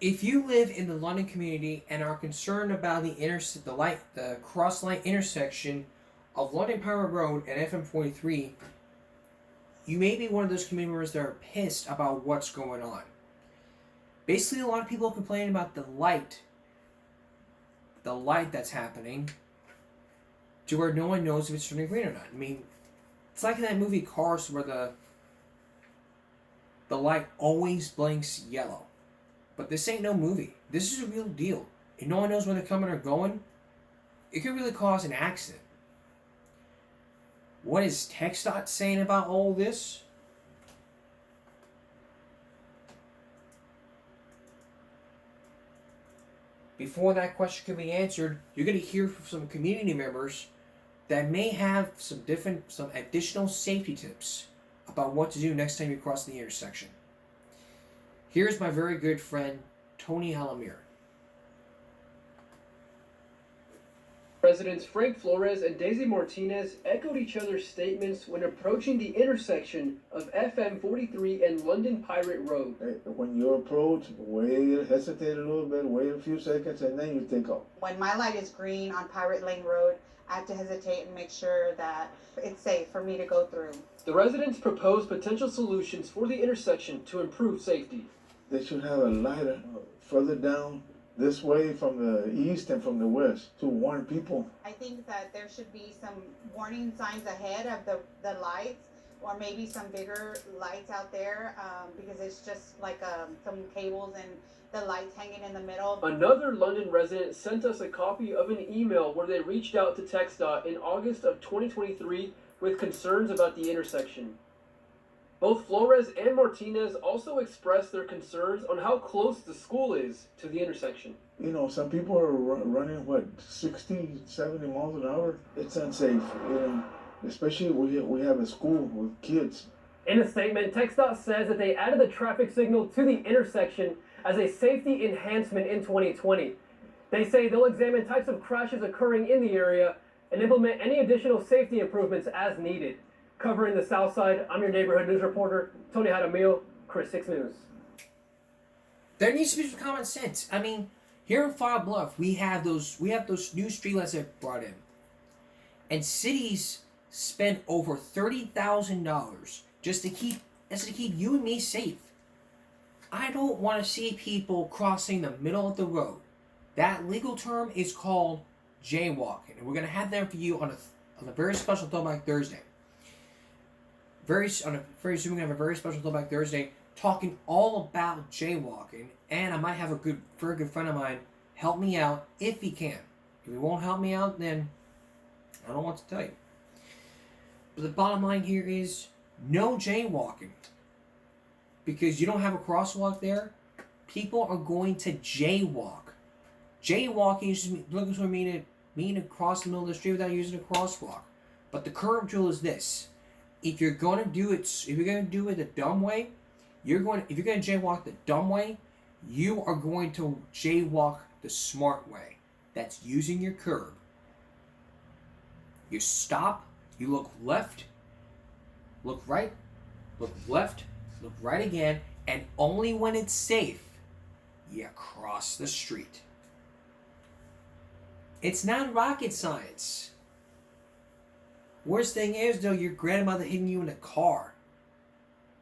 If you live in the London community and are concerned about the cross light intersection of London Power Road and FM 43, you may be one of those community members that are pissed about what's going on. Basically, a lot of people are complaining about the light that's happening, to where no one knows if it's turning green or not. I mean, it's like in that movie Cars, where the light always blinks yellow. But this ain't no movie. This is a real deal. If no one knows where they're coming or going, it could really cause an accident. What is TxDOT saying about all this? Before that question can be answered, you're going to hear from some community members that may have some additional safety tips about what to do next time you cross the intersection. Here's my very good friend, Tony Halamir. Presidents Frank Flores and Daisy Martinez echoed each other's statements when approaching the intersection of FM 43 and London Pirate Road. When you approach, wait, hesitate a little bit, wait a few seconds, and then you take off. When my light is green on Pirate Lane Road, I have to hesitate and make sure that it's safe for me to go through. The residents proposed potential solutions for the intersection to improve safety. They should have a light further down this way from the east and from the west to warn people. I think that there should be some warning signs ahead of the lights, or maybe some bigger lights out there, because it's just like some cables and the lights hanging in the middle. Another London resident sent us a copy of an email where they reached out to TxDOT in August of 2023 with concerns about the intersection. Both Flores and Martinez also expressed their concerns on how close the school is to the intersection. You know, some people are running, 60, 70 miles an hour? It's unsafe, especially we have a school with kids. In a statement, TxDOT says that they added the traffic signal to the intersection as a safety enhancement in 2020. They say they'll examine types of crashes occurring in the area and implement any additional safety improvements as needed. Covering the South Side, I'm your neighborhood news reporter, Tony Jaramillo, Chris 6 News. There needs to be some common sense. I mean, here in Fire Bluff, we have those new streetlights that brought in, and cities spend over $30,000 just to keep you and me safe. I don't want to see people crossing the middle of the road. That legal term is called jaywalking, and we're gonna have that for you on a very special Throwback Thursday. Very soon, we're gonna have a very special Throwback Thursday talking all about jaywalking, and I might have a very good friend of mine help me out if he can. If he won't help me out, then I don't know what to tell you. But the bottom line here is no jaywalking, because you don't have a crosswalk there. People are going to jaywalk. Jaywalking is just looking for me to cross the middle of the street without using a crosswalk. But the current rule is this. If you're gonna do it the dumb way, if you're gonna jaywalk the dumb way, you are going to jaywalk the smart way. That's using your curb. You stop, you look left, look right, look left, look right again, and only when it's safe, you cross the street. It's not rocket science. Worst thing is, though, your grandmother hitting you in the car.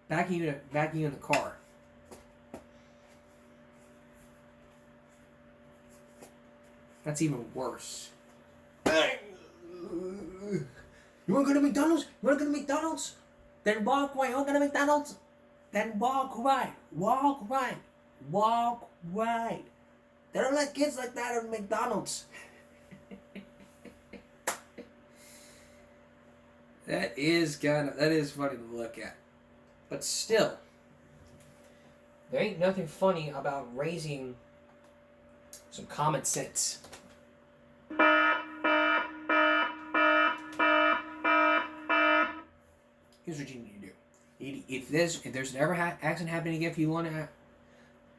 Backing you in the car. That's even worse. You wanna go to McDonald's? Then walk right. You wanna go to McDonald's? Then walk right. Walk right. Walk right. They don't let kids like that at McDonald's. That is funny to look at. But still, there ain't nothing funny about raising some common sense. Here's what you need to do. If there's ever accident happening again for you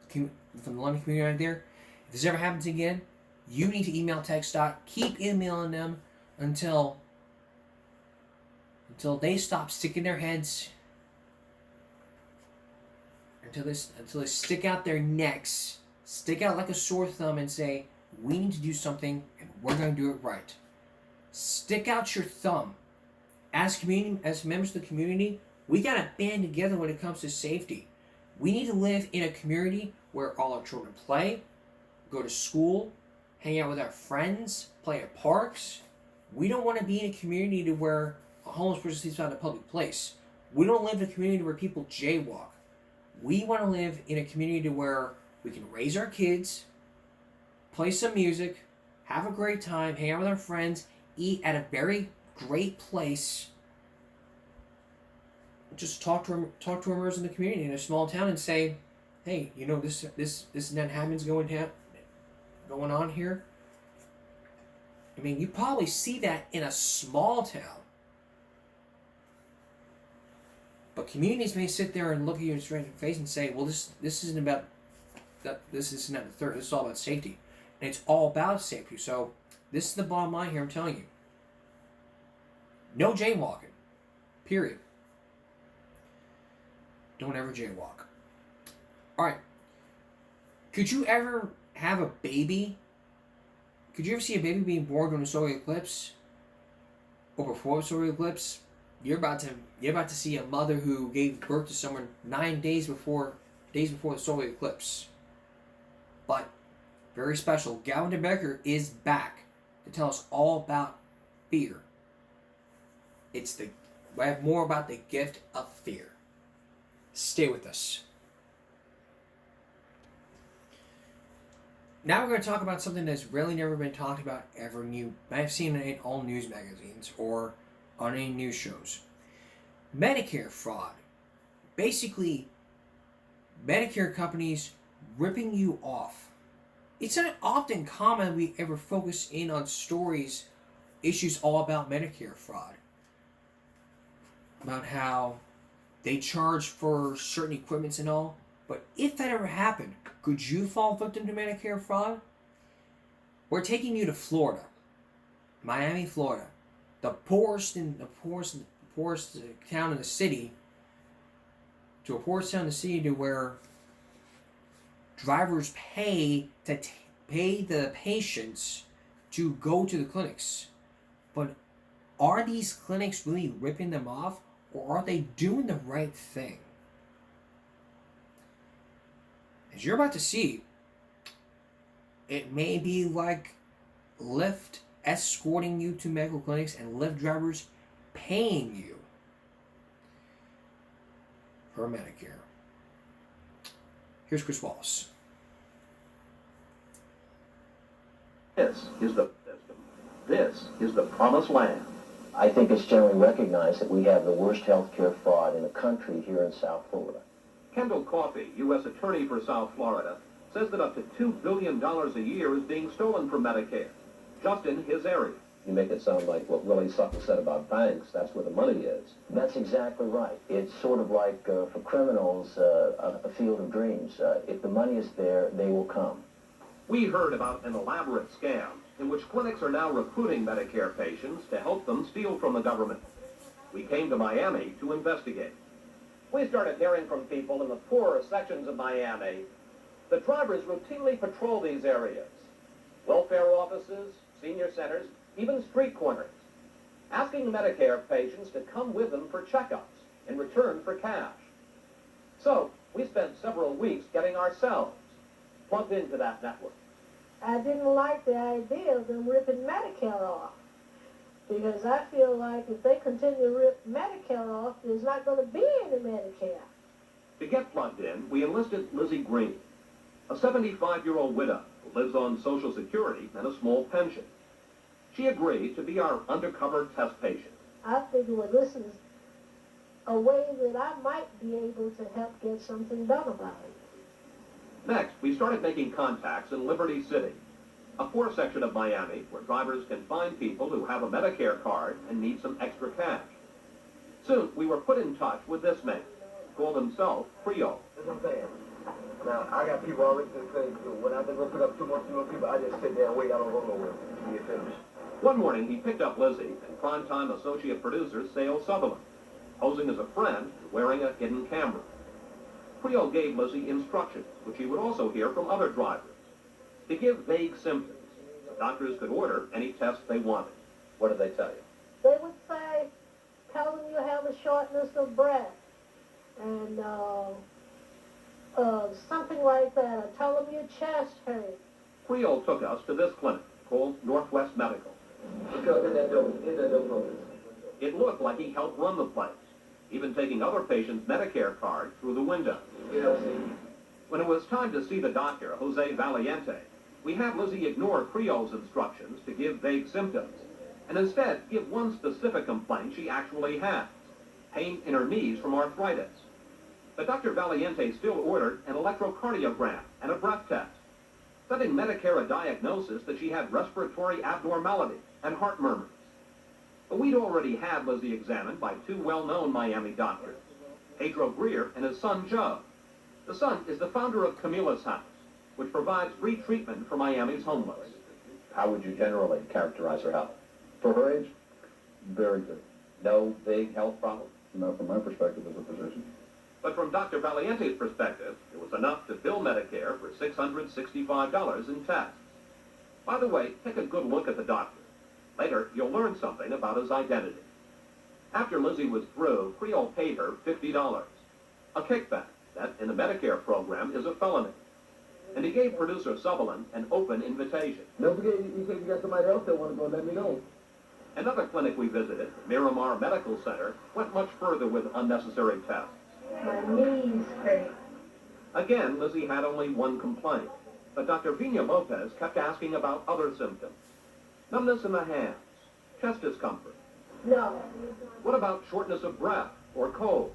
from the London community right there, if this ever happens again, you need to email TxDOT. Keep emailing them until they stop sticking their heads, until they stick out their necks Stick out like a sore thumb and say, we need to do something and we're going to do it right. Stick out your thumb. As members of the community, we got to band together when it comes to safety. We need to live in a community where all our children play, go to school, hang out with our friends, play at parks. We don't want to be in a community to where a homeless person sleeps out in a public place. We don't live in a community where people jaywalk. We want to live in a community where we can raise our kids, play some music, have a great time, hang out with our friends, eat at a very great place. Just talk to our members in the community in a small town and say, hey, you know, this and that happens going on here. I mean, you probably see that in a small town. But communities may sit there and look at you straight in the face and say, well, this isn't about that. This isn't about the third. This is all about safety. And it's all about safety. So this is the bottom line here. I'm telling you. No jaywalking. Period. Don't ever jaywalk. All right. Could you ever have a baby? Could you ever see a baby being born during a solar eclipse? Or before a solar eclipse? You're about to see a mother who gave birth to someone 9 days before the solar eclipse. But very special. Galvin DeBecker is back to tell us all about fear. I have more about the gift of fear. Stay with us. Now we're going to talk about something that's really never been talked about ever. You might have seen it in all news magazines or on any news shows. Medicare fraud. Basically, Medicare companies ripping you off. It's not often common we ever focus in on issues all about Medicare fraud. About how they charge for certain equipments and all. But if that ever happened, could you fall victim to Medicare fraud? We're taking you to Florida. Miami, Florida. The poorest town in the city. To a poorest town in the city to where drivers pay the patients to go to the clinics. But are these clinics really ripping them off? Or are they doing the right thing? As you're about to see, it may be like Lyft escorting you to medical clinics and Lyft drivers paying you for Medicare. Here's Chris Wallace. This is the promised land. I think it's generally recognized that we have the worst healthcare fraud in the country here in South Florida. Kendall Coffey, U.S. Attorney for South Florida, says that up to $2 billion a year is being stolen from Medicare, just in his area. You make it sound like what Willie Sutton said about banks, that's where the money is. That's exactly right. It's sort of like, for criminals, a field of dreams. If the money is there, they will come. We heard about an elaborate scam in which clinics are now recruiting Medicare patients to help them steal from the government. We came to Miami to investigate. We started hearing from people in the poorer sections of Miami. The drivers routinely patrol these areas. Welfare offices, senior centers, even street corners, asking Medicare patients to come with them for checkups in return for cash. So we spent several weeks getting ourselves plugged into that network. I didn't like the idea of them ripping Medicare off, because I feel like if they continue to rip Medicare off, there's not going to be any Medicare. To get plugged in, we enlisted Lizzie Green, a 75-year-old widow who lives on Social Security and a small pension. She agreed to be our undercover test patient. I figure, well, this is a way that I might be able to help get something done about it. Next, we started making contacts in Liberty City, a poor section of Miami where drivers can find people who have a Medicare card and need some extra cash. Soon, we were put in touch with this man, who called himself Creole. That's what I'm saying. Now, I got people always say, when I go pick up two more people, I just sit there and wait. I don't go nowhere until you finish. One morning, he picked up Lizzie and primetime associate producer Sale Sutherland, posing as a friend wearing a hidden camera. Creel gave Lizzie instructions, which he would also hear from other drivers, to give vague symptoms. The doctors could order any test they wanted. What did they tell you? They would say, tell them you have a shortness of breath, and something like that, or tell them your chest hurts. Creel took us to this clinic called Northwest Medical. Let's go in that building. In that building. It looked like he helped run the place, even taking other patients' Medicare cards through the window. Yeah, When it was time to see the doctor, Jose Valiente, we had Lizzie ignore Creel's instructions to give vague symptoms, and instead give one specific complaint she actually has: pain in her knees from arthritis. But Dr. Valiente still ordered an electrocardiogram and a breath test, sending Medicare a diagnosis that she had respiratory abnormality and heart murmurs. But we'd already had Lizzie examined by two well-known Miami doctors, Pedro Greer and his son Joe. The son is the founder of Camila's House, which provides free treatment for Miami's homeless. How would you generally characterize her health? For her age, very good. No big health problems? No, from my perspective as a physician. But from Dr. Valiente's perspective, it was enough to bill Medicare for $665 in tests. By the way, take a good look at the doctor. Later, you'll learn something about his identity. After Lizzie was through, Creel paid her $50. A kickback that, in the Medicare program, is a felony. And he gave producer Sutherland an open invitation. Don't forget, you got somebody else that want to go, let me know. Another clinic we visited, Miramar Medical Center, went much further with unnecessary tests. My knees hurt. Again, Lizzie had only one complaint, but Dr. Vina Lopez kept asking about other symptoms. Numbness in the hands, chest discomfort. No. What about shortness of breath or colds?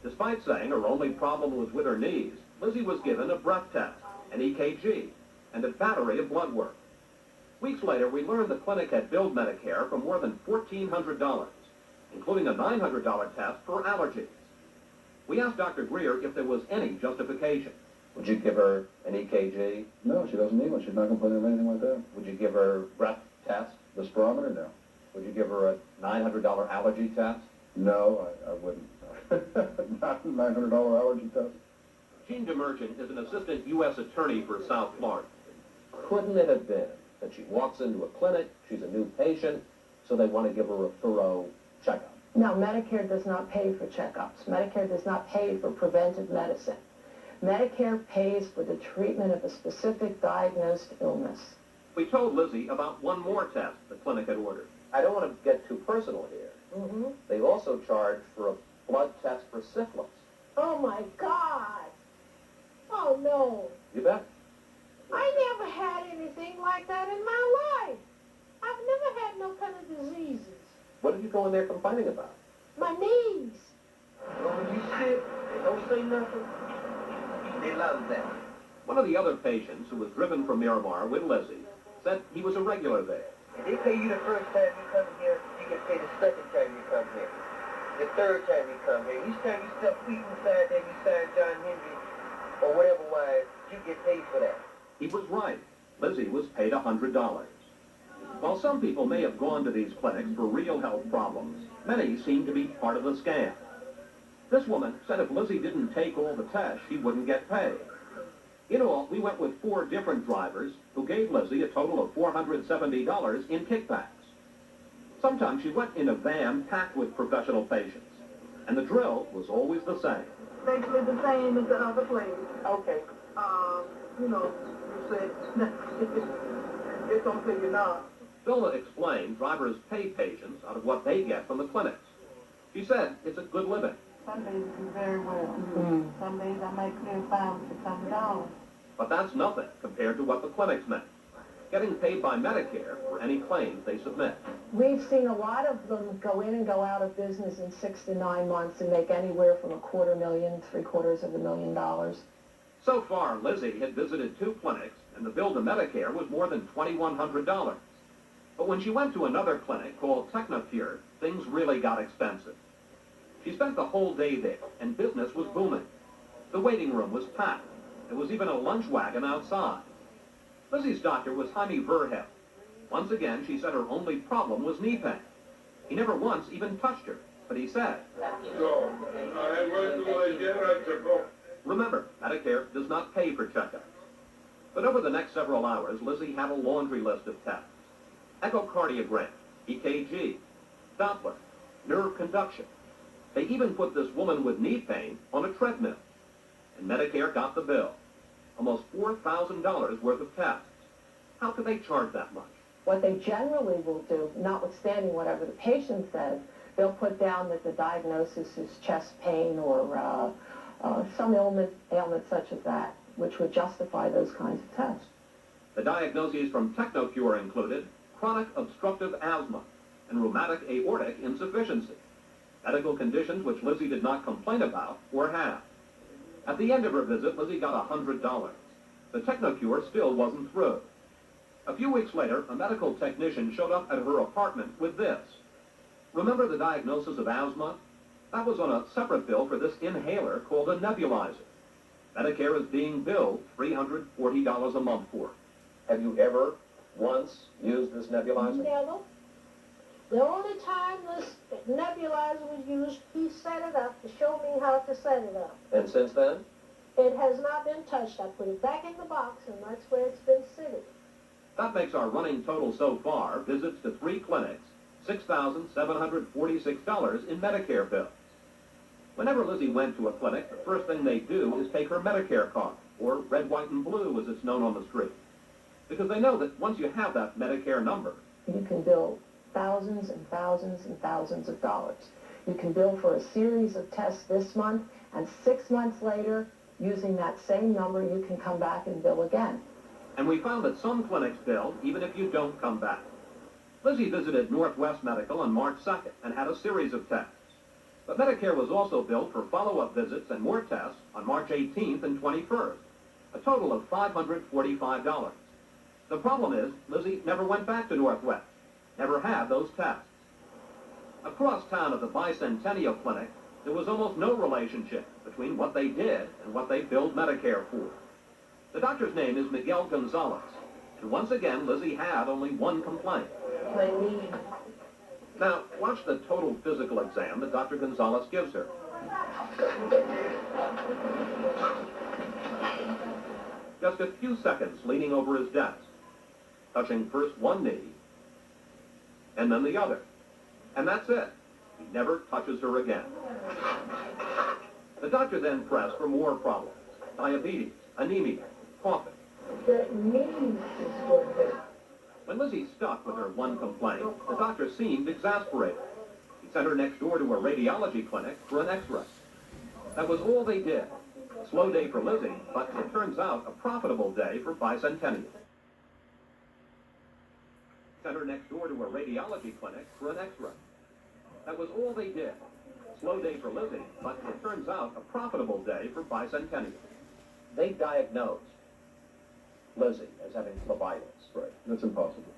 Despite saying her only problem was with her knees, Lizzie was given a breath test, an EKG, and a battery of blood work. Weeks later, we learned the clinic had billed Medicare for more than $1,400, including a $900 test for allergies. We asked Dr. Greer if there was any justification. Would you give her an EKG? No, she doesn't need one. She's not complaining of anything like that. Would you give her breath test? The spirometer, no. Would you give her a $900 allergy test? No, I wouldn't. Not a $900 allergy test. Jean Demerchant is an assistant U.S. attorney for South Florida. Couldn't it have been that she walks into a clinic, she's a new patient, so they want to give her a thorough checkup? No, Medicare does not pay for checkups. Medicare does not pay for preventive medicine. Medicare pays for the treatment of a specific diagnosed illness. We told Lizzie about one more test the clinic had ordered. I don't want to get too personal here. Mm-hmm. They also charge for a blood test for syphilis. Oh my God. Oh no. You bet. I never had anything like that in my life. I've never had no kind of diseases. What did you go in there complaining about? My knees. Well, when you sit, don't say nothing. They love that. One of the other patients who was driven from Miramar with Lizzie said he was a regular there. If they pay you the first time you come here, you can pay the second time you come here. The third time you come here. Each time you step feet inside there, you sign John Henry or whatever wise, you get paid for that. He was right. Lizzie was paid $100. While some people may have gone to these clinics for real health problems, many seem to be part of the scam. This woman said if Lizzie didn't take all the tests, she wouldn't get paid. In all, we went with 4 different drivers who gave Lizzie a total of $470 in kickbacks. Sometimes she went in a van packed with professional patients, and the drill was always the same. Basically the same as the other place. Okay. You know, you said, it's don't say you're not. Vilna explained drivers pay patients out of what they get from the clinics. She said it's a good living. Some days do very well. Some days I might clear $500 to $600. But that's nothing compared to what the clinics make, getting paid by Medicare for any claims they submit. We've seen a lot of them go in and go out of business in 6 to 9 months and make anywhere from $250,000, $750,000. So far, Lizzie had visited 2 clinics, and the bill to Medicare was more than $2,100. But when she went to another clinic called Technopure, things really got expensive. She spent the whole day there, and business was booming. The waiting room was packed. There was even a lunch wagon outside. Lizzie's doctor was Jaime Verhel. Once again, she said her only problem was knee pain. He never once even touched her, but he said, Remember, Medicare does not pay for checkups. But over the next several hours, Lizzie had a laundry list of tests. Echocardiogram, EKG, Doppler, nerve conduction. They even put this woman with knee pain on a treadmill. And Medicare got the bill. Almost $4,000 worth of tests. How could they charge that much? What they generally will do, notwithstanding whatever the patient says, they'll put down that the diagnosis is chest pain or some ailment such as that, which would justify those kinds of tests. The diagnoses from Technocure included chronic obstructive asthma and rheumatic aortic insufficiency, medical conditions which Lizzie did not complain about or have. At the end of her visit, Lizzie got $100. The Technocure still wasn't through. A few weeks later, a medical technician showed up at her apartment with this. Remember the diagnosis of asthma? That was on a separate bill for this inhaler called a nebulizer. Medicare is being billed $340 a month for. Have you ever once used this nebulizer? Never. The only time this nebulizer was used, he set it up to show me how to set it up. And since then? It has not been touched. I put it back in the box, and that's where it's been sitting. That makes our running total so far, visits to 3 clinics, $6,746 in Medicare bills. Whenever Lizzie went to a clinic, the first thing they do is take her Medicare card, or red, white, and blue as it's known on the street. Because they know that once you have that Medicare number, You can bill thousands and thousands and thousands of dollars. You can bill for a series of tests this month, and 6 months later, using that same number, you can come back and bill again. and we found that some clinics bill even if you don't come back. Lizzie visited Northwest Medical on March 2nd and had a series of tests. But Medicare was also billed for follow-up visits and more tests on March 18th and 21st, a total of $545. The problem is, Lizzie never went back to Northwest, never had those tests. Across town at the Bicentennial Clinic, there was almost no relationship between what they did and what they billed Medicare for. The doctor's name is Miguel Gonzalez, and once again, Lizzie had only one complaint. My knee. Now, watch the total physical exam that Dr. Gonzalez gives her. Just a few seconds leaning over his desk, touching first one knee, and then the other. And that's it. He never touches her again. The doctor then pressed for more problems. Diabetes, anemia, coughing. The knee is what hurt. When Lizzie stuck with her one complaint, the doctor seemed exasperated. He sent her next door to a radiology clinic for an x-ray. That was all they did. A slow day for Lizzie, but it turns out a profitable day for Bicentennial. Sent her next door to a radiology clinic for an x-ray. That was all they did. Slow day for Lizzie, but it turns out a profitable day for Bicentennial. They diagnosed Lizzie as having phlebitis. Right, that's impossible.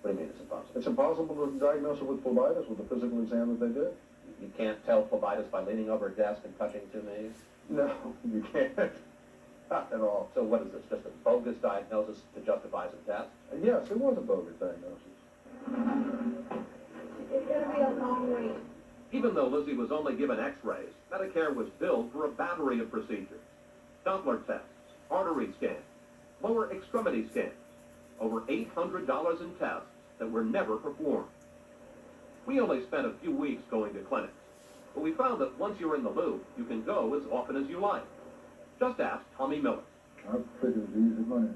What do you mean it's impossible? It's impossible to diagnose it with phlebitis with the physical exam that they did. You can't tell phlebitis by leaning over a desk and touching two knees? No, you can't. Not at all. So what is this, just a bogus diagnosis to justify some tests? Yes, it was a bogus diagnosis. It's going to be a long wait. Even though Lizzie was only given x-rays, Medicare was billed for a battery of procedures. Doppler tests, artery scans, lower extremity scans, over $800 in tests that were never performed. We only spent a few weeks going to clinics, but we found that once you're in the loop, you can go as often as you like. Just ask Tommy Miller. I figured it's easy money.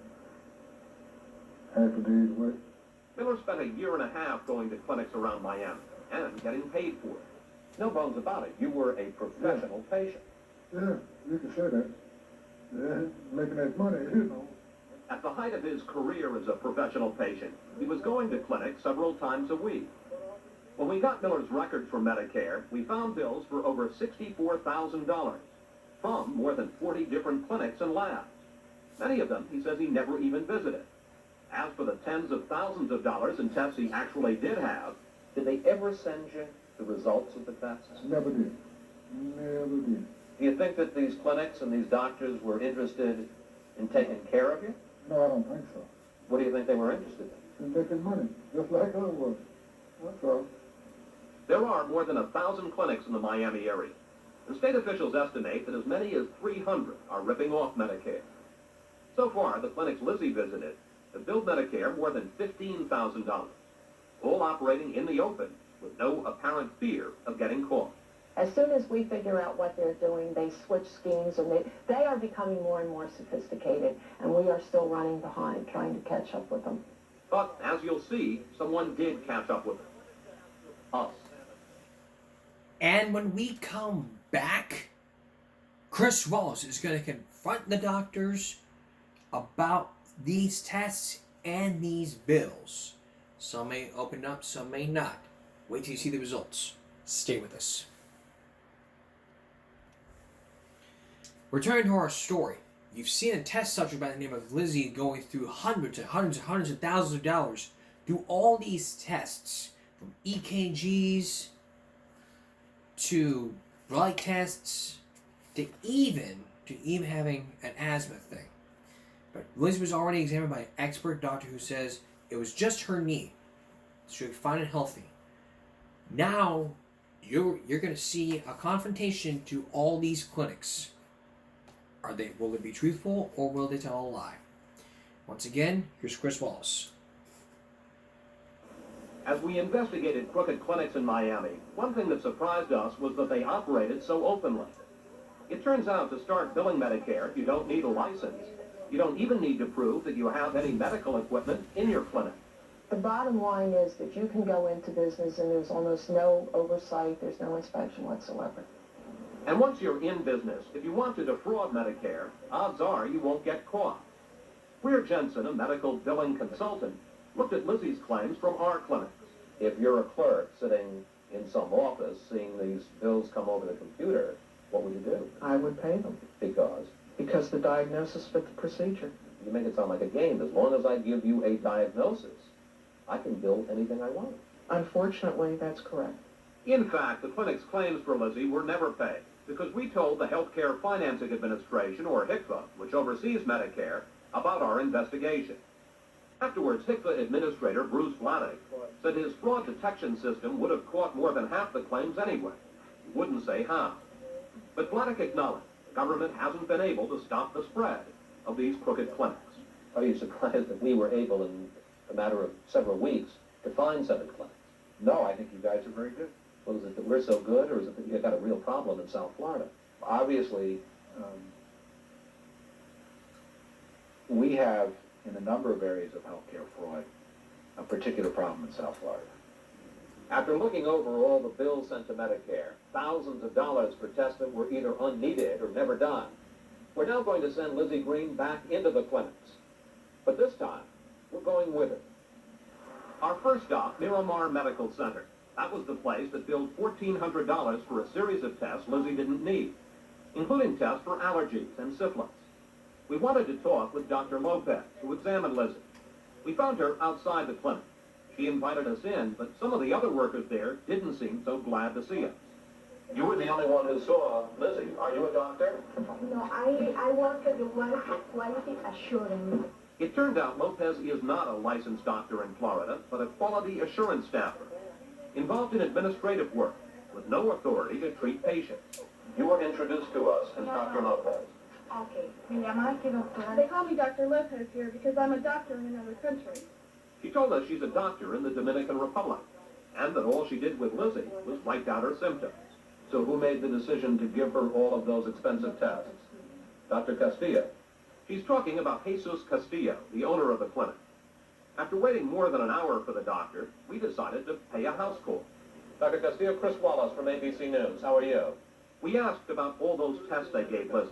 Half a day's work. Miller spent a year and a half going to clinics around Miami and getting paid for it. No bones about it. You were a professional patient. Yeah, you can say that. Yeah, making that money, you know. At the height of his career as a professional patient, he was going to clinics several times a week. When we got Miller's records for Medicare, we found bills for over $64,000 from more than 40 different clinics and labs. Many of them he says he never even visited. As for the tens of thousands of dollars in tests he actually did have, Did they ever send you the results of the tests? Never did. Never did. Do you think that these clinics and these doctors were interested in taking care of you? No, I don't think so. What do you think they were interested in? In making money, just like I was. That's all. there are more than 1,000 clinics in the Miami area. and state officials estimate that as many as 300 are ripping off Medicare. So far, the clinics Lizzie visited have billed Medicare more than $15,000, all operating in the open with no apparent fear of getting caught. As soon as we figure out what they're doing, they switch schemes, and they are becoming more and more sophisticated, and we are still running behind, trying to catch up with them. But, as you'll see, someone did catch up with them. Us. And when we come back, Chris Wallace is going to confront the doctors about these tests and these bills. Some may open up, some may not. Wait till you see the results. Stay with us. Returning to our story. You've seen a test subject by the name of Lizzie going through hundreds and hundreds and hundreds of thousands of dollars do all these tests, from EKGs to blood tests to even having an asthma thing. But Lizzie was already examined by an expert doctor who says it was just her knee. She was fine and healthy. Now you're going to see a confrontation to all these clinics. Will they be truthful or will they tell a lie? Once again, here's Chris Wallace. As we investigated crooked clinics in Miami, one thing that surprised us was that they operated so openly. It turns out to start billing Medicare, you don't need a license. You don't even need to prove that you have any medical equipment in your clinic. The bottom line is that you can go into business and there's almost no oversight, there's no inspection whatsoever. And once you're in business, if you want to defraud Medicare, odds are you won't get caught. Weir Jensen, a medical billing consultant, looked at Lizzie's claims from our clinics. If you're a clerk sitting in some office seeing these bills come over the computer, what would you do? I would pay them. Because? Because the diagnosis fit the procedure. You make it sound like a game. As long as I give you a diagnosis, I can bill anything I want. Unfortunately, that's correct. In fact, the clinic's claims for Lizzie were never paid because we told the Healthcare Financing Administration, or HCFA, which oversees Medicare, about our investigation. Afterwards, HCFA Administrator Bruce Vladeck said his fraud detection system would have caught more than half the claims anyway. He wouldn't say how. But Vladeck acknowledged the government hasn't been able to stop the spread of these crooked clinics. Are you surprised that we were able, in a matter of several weeks, to find 7 clinics? No, I think you guys are very good. Well, is it that we're so good, or is it that you've got a real problem in South Florida? Obviously, we have, in a number of areas of healthcare fraud, a particular problem in South Florida. After looking over all the bills sent to Medicare, thousands of dollars for tests that were either unneeded or never done, we're now going to send Lizzie Green back into the clinics. But this time, we're going with her. Our first stop, Miramar Medical Center. That was the place that billed $1,400 for a series of tests Lizzie didn't need, including tests for allergies and syphilis. We wanted to talk with Dr. Lopez, who examined Lizzie. We found her outside the clinic. She invited us in, but some of the other workers there didn't seem so glad to see us. You were the only one who saw Lizzie. Are you a doctor? No, I work at the quality assurance. It turned out Lopez is not a licensed doctor in Florida, but a quality assurance staffer, involved in administrative work, with no authority to treat patients. You were introduced to us as Dr. Lopez. Okay. Me llama aquí, doctora. They call me Dr. Lopez here because I'm a doctor in another country. She told us she's a doctor in the Dominican Republic, and that all she did with Lizzie was write down her symptoms. So who made the decision to give her all of those expensive tests? Dr. Castillo. She's talking about Jesus Castillo, the owner of the clinic. After waiting more than an hour for the doctor, we decided to pay a house call. Dr. Castillo, Chris Wallace from ABC News. How are you? We asked about all those tests they gave Lizzie.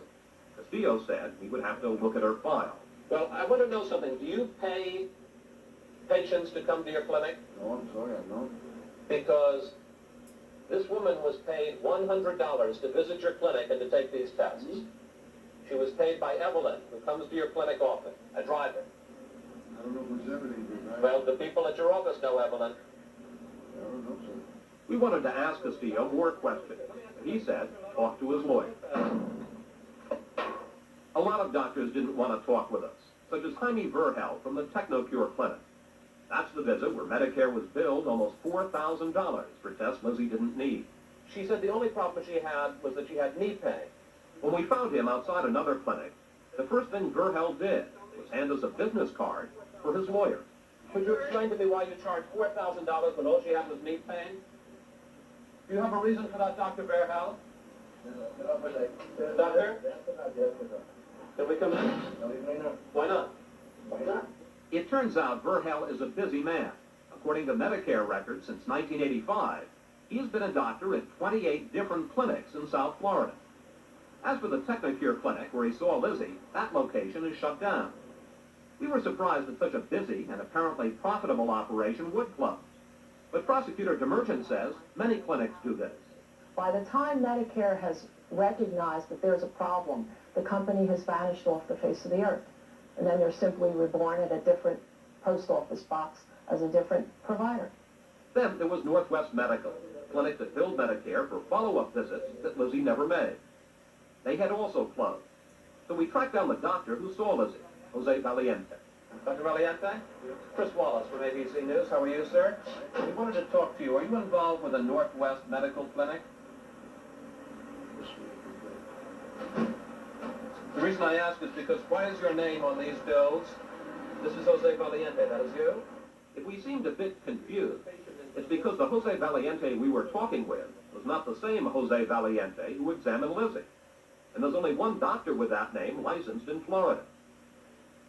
Castillo said we would have to look at her file. Well, I want to know something. Do you pay patients to come to your clinic? No, I'm sorry, I don't. Because this woman was paid $100 to visit your clinic and to take these tests. She was paid by Evelyn, who comes to your clinic often, a driver. I don't know if it's Evelyn, but Well, the people at your office know Evelyn. I don't know, sir. We wanted to ask Castillo more questions. He said, talk to his lawyer. A lot of doctors didn't want to talk with us, such as Jaime Verhel from the Technocure Clinic. That's the visit where Medicare was billed almost $4,000 for tests Lizzie didn't need. She said the only problem she had was that she had knee pain. When we found him outside another clinic, the first thing Verhel did was hand us a business card for his lawyer. Could you explain to me why you charged $4,000 when all she had was knee pain? Do you have a reason for that, Dr. Verhel? Doctor? Can we come in? Why not? Why not? It turns out Verhel is a busy man. According to Medicare records, since 1985, he has been a doctor at 28 different clinics in South Florida. As for the Technicure clinic where he saw Lizzie, that location is shut down. We were surprised that such a busy and apparently profitable operation would close. But Prosecutor Demergent says many clinics do this. By the time Medicare has recognized that there's a problem, the company has vanished off the face of the earth. And then they're simply reborn at a different post office box as a different provider. Then there was Northwest Medical, a clinic that billed Medicare for follow-up visits that Lizzie never made. They had also closed. So we tracked down the doctor who saw Lizzie, Jose Valiente. Dr. Valiente? Chris Wallace from ABC News. How are you, sir? We wanted to talk to you. Are you involved with the Northwest Medical Clinic? The reason I ask is because why is your name on these bills? This is Jose Valiente. That is you? If we seemed a bit confused, it's because the Jose Valiente we were talking with was not the same Jose Valiente who examined Lizzie. And there's only one doctor with that name licensed in Florida.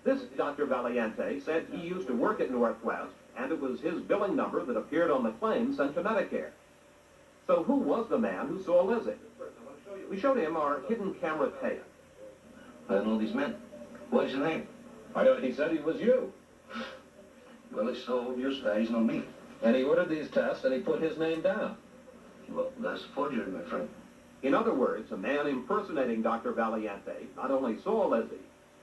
This Dr. Valiente said he used to work at Northwest, and it was his billing number that appeared on the claim sent to Medicare. So who was the man who saw Lizzie? We showed him our hidden camera tape. I don't know these men. What is your name? He said he was you. Well, it's so obvious that he's not me. And he ordered these tests, and he put his name down. Well, that's forgery, my friend. In other words, a man impersonating Dr. Valiente not only saw Lizzie,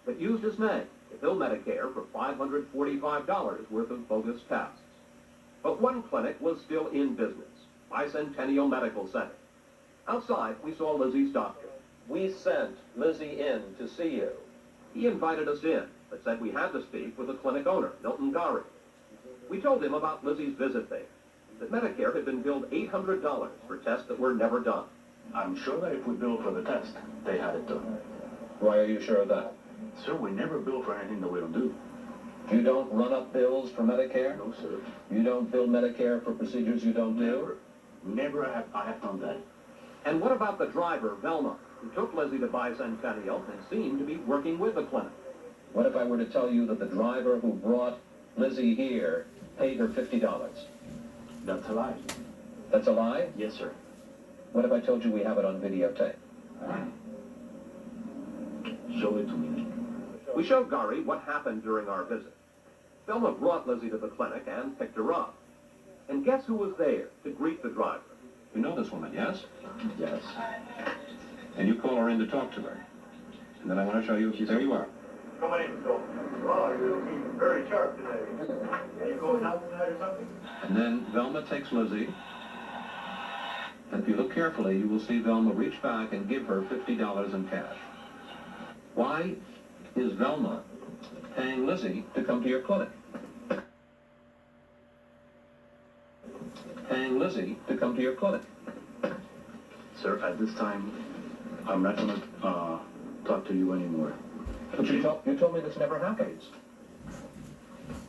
but used his name to bill Medicare for $545 worth of bogus tests. But one clinic was still in business, Bicentennial Medical Center. Outside, we saw Lizzie's doctor. We sent Lizzie in to see you. He invited us in, but said we had to speak with the clinic owner, Milton Gari. We told him about Lizzie's visit there, that Medicare had been billed $800 for tests that were never done. I'm sure that if we billed for the test, they had it done. Why are you sure of that? Sir, we never bill for anything that we don't do. You don't run up bills for Medicare? No, sir. You don't bill Medicare for procedures you don't do? Never have I have done that. And what about the driver, Velma, who took Lizzie to Bicentennial and seemed to be working with the clinic? What if I were to tell you that the driver who brought Lizzie here paid her $50? That's a lie. That's a lie? Yes, sir. What if I told you we have it on videotape? Show it to me. We showed Gari what happened during our visit. Velma brought Lizzie to the clinic and picked her up. And guess who was there to greet the driver? You know this woman, yes? Yes. And you call her in to talk to her. And then I want to show you, there you are. Come on in, Phil. Well, you're looking very sharp today. Are you going out tonight or something? And then Velma takes Lizzie. And if you look carefully, you will see Velma reach back and give her $50 in cash. Why is Velma paying Lizzie to come to your clinic? Paying Lizzie to come to your clinic. Sir, at this time, I'm not going to talk to you anymore. But you told me this never happens.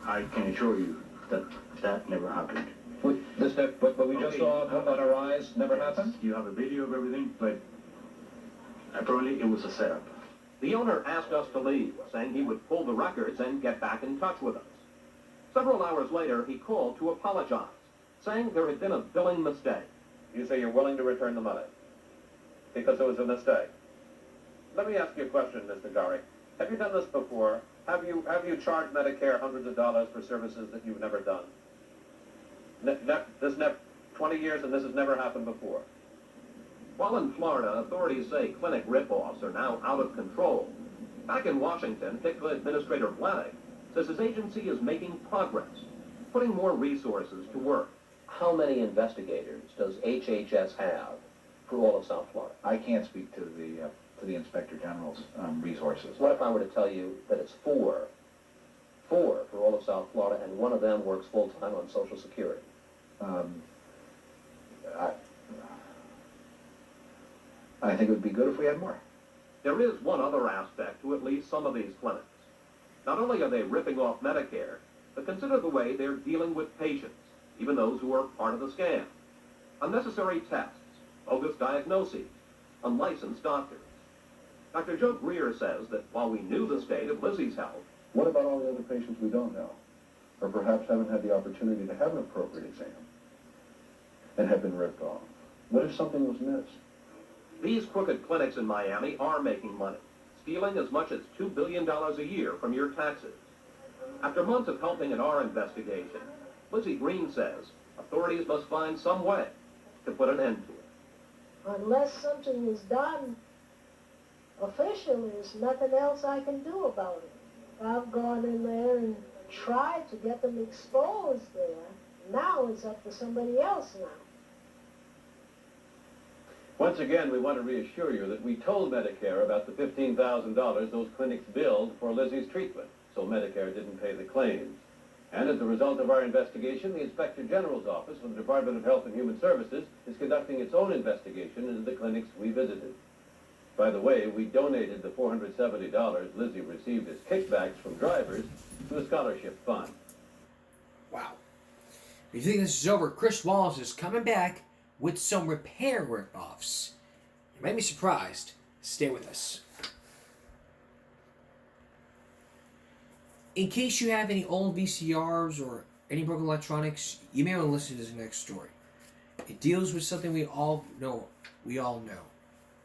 I can assure you that that never happened. But we just saw on our eyes never happened? You have a video of everything, but apparently it was a setup. The owner asked us to leave, saying he would pull the records and get back in touch with us. Several hours later, he called to apologize, saying there had been a billing mistake. You say you're willing to return the money because it was a mistake. Let me ask you a question, Mr. Gari. Have you done this before? Have you charged Medicare hundreds of dollars for services that you've never done? 20 years and this has never happened before. While in Florida, authorities say clinic rip-offs are now out of control. Back in Washington, HCLA Administrator Vladeck says his agency is making progress, putting more resources to work. How many investigators does HHS have for all of South Florida? I can't speak to the Inspector General's resources. What if I were to tell you that it's four for all of South Florida, and one of them works full-time on Social Security? I think it would be good if we had more. There is one other aspect to at least some of these clinics. Not only are they ripping off Medicare, but consider the way they're dealing with patients, even those who are part of the scam. Unnecessary tests, bogus diagnoses, unlicensed doctors. Dr. Joe Greer says that while we knew the state of Lizzie's health, What about all the other patients we don't know? Or perhaps haven't had the opportunity to have an appropriate exam and have been ripped off? What if something was missed? these crooked clinics in Miami are making money, stealing as much as $2 billion a year from your taxes. After months of helping in our investigation, Lizzie Green says authorities must find some way to put an end to it. Unless something is done officially, there's nothing else I can do about it. I've gone in there and tried to get them exposed there. Now it's up to somebody else now. Once again, we want to reassure you that we told Medicare about the $15,000 those clinics billed for Lizzie's treatment, so Medicare didn't pay the claims. And as a result of our investigation, the Inspector General's office for the Department of Health and Human Services is conducting its own investigation into the clinics we visited. By the way, we donated the $470 Lizzie received as kickbacks from drivers to a scholarship fund. Wow. If you think this is over, Chris Wallace is coming back with some repair ripoffs. You might be surprised. Stay with us. In case you have any old VCRs or any broken electronics, you may want to listen to this next story. It deals with something we all know.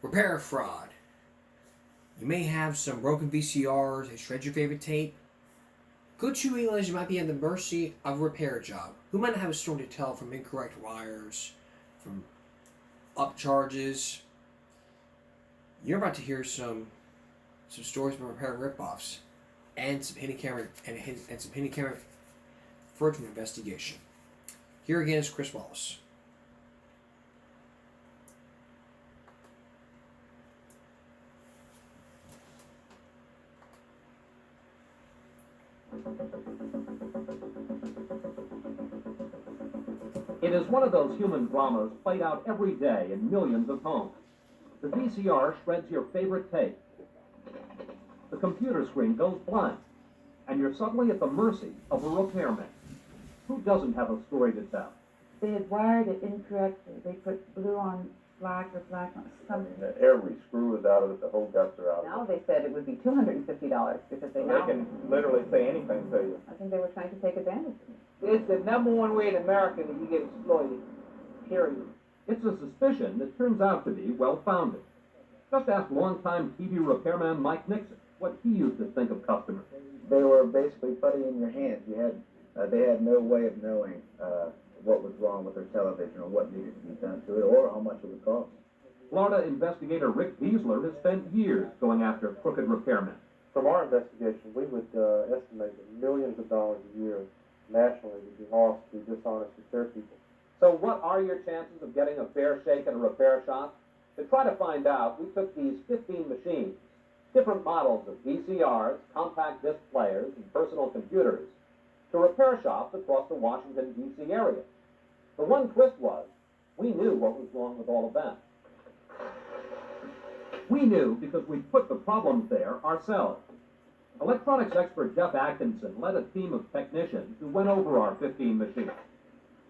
Repair fraud. You may have some broken VCRs, they shred your favorite tape. Good to realize you might be at the mercy of a repair job, who might not have a story to tell from incorrect wires, from upcharges. You're about to hear some stories about repair ripoffs and some hidden camera footage from investigation. Here again is Chris Wallace. It is one of those human dramas played out every day in millions of homes. The VCR shreds your favorite tape. The computer screen goes blank, and you're suddenly at the mercy of a repairman. Who doesn't have a story to tell? They had wired it incorrectly. They put blue on black or black on something. Every screw is out of it, the whole guts are out Now of it. they said it would be $250 because they So now... they can literally say anything to you. I think they were trying to take advantage of it. It's the number one way in America that you get exploited. Period. It's a suspicion that turns out to be well-founded. Just ask longtime TV repairman Mike Nixon what he used to think of customers. They were basically putty in your hands. They had no way of knowing what was wrong with their television or what needed to be done to it or how much it would cost. Florida investigator Rick Beasler has spent years going after crooked repairmen. From our investigation, we would estimate that millions of dollars a year nationally would be lost to dishonest repair people. So what are your chances of getting a fair shake at a repair shop? To try to find out, we took these 15 machines, different models of VCRs, compact disc players, and personal computers, to repair shops across the Washington, D.C. area. The one twist was, we knew what was wrong with all of them. We knew because we put the problems there ourselves. Electronics expert Jeff Atkinson led a team of technicians who went over our 15 machines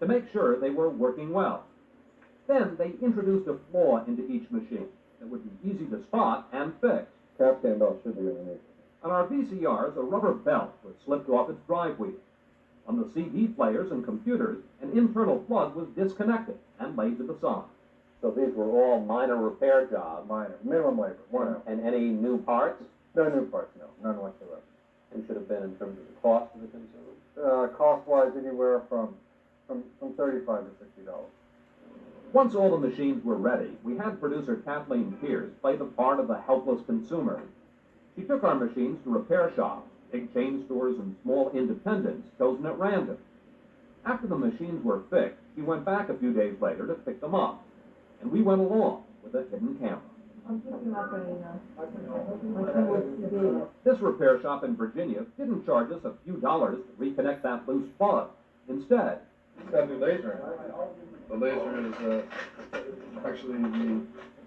to make sure they were working well. Then they introduced a flaw into each machine that would be easy to spot and fix. Capstan belt should be underneath. On our VCRs, a rubber belt was slipped off its drive wheel. On the CD players and computers, an internal plug was disconnected and laid to the side. So these were all minor repair jobs. Minor. Minimum labor. 1 hour. And any new parts? No new parts, no. None whatsoever. And should have been in terms of the cost of the consumer? Cost-wise, anywhere from $35 to $60. Once all the machines were ready, we had producer Kathleen Pierce play the part of the helpless consumer. She took our machines to repair shops, big chain stores and small independents chosen at random. After the machines were fixed, she went back a few days later to pick them up, and we went along with a hidden camera. I'm picking up a CD. This repair shop in Virginia didn't charge us a few dollars to reconnect that loose plug. Instead, It's got a new laser in it. The laser is actually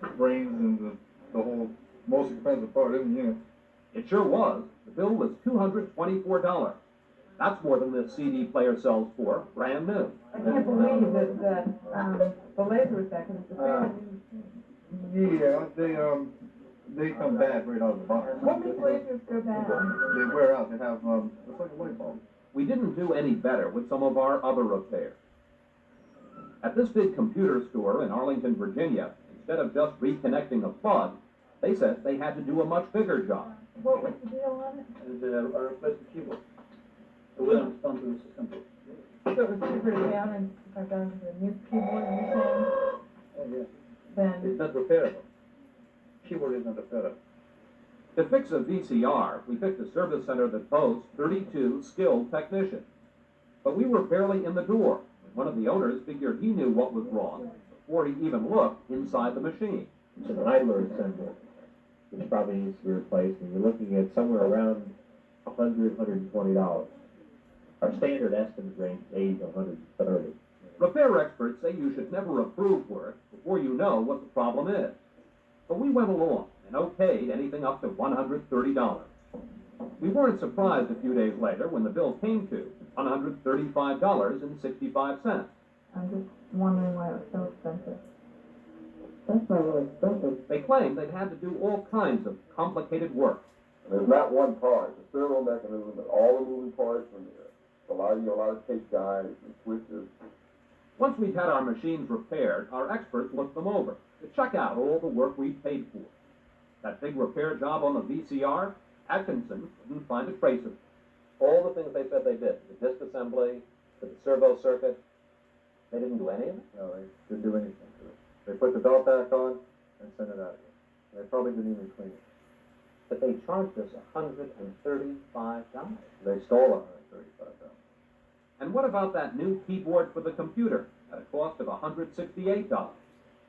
brains and the whole most expensive part in the unit. It sure was. The bill was $224. That's more than this CD player sells for, brand new. I can't believe that the laser effect is the same. Yeah, they come bad right out of the box. What makes lasers go bad? They wear out. They have it's like a light bulb. We didn't do any better with some of our other repairs. At this big computer store in Arlington, Virginia, instead of just reconnecting a plug, they said they had to do a much bigger job. What was the deal on it? I replaced the keyboard. It wouldn't respond to the system. So it was cheaper to down and if I got into a new keyboard, you're saying? Oh, yeah. Then It's not repairable. Keyboard is not repairable. To fix a VCR, we picked a service center that boasts 32 skilled technicians. But we were barely in the door. One of the owners figured he knew what was wrong before he even looked inside the machine. It's an idler assembly, which probably needs to be replaced, and you're looking at somewhere around $100, $120. Our standard estimate range is $80 to $130. Repair experts say you should never approve work before you know what the problem is. But we went along and okayed anything up to $130. We weren't surprised a few days later when the bill came to $135.65. I'm just wondering why it was so expensive. That's not really expensive. They claimed they'd had to do all kinds of complicated work. There's not one part. It's a servo mechanism, but all the moving parts from there. A lot of tape guides and switches. Once we'd had our machines repaired, our experts looked them over to check out all the work we'd paid for. That big repair job on the VCR, Atkinson didn't find a trace of it. All the things they said they did, the disk assembly, the servo circuit, they didn't do any of it? No, they didn't do anything to it. They put the belt back on and sent it out again. They probably didn't even clean it. But they charged us $135. They stole $135. And what about that new keyboard for the computer at a cost of $168? Well,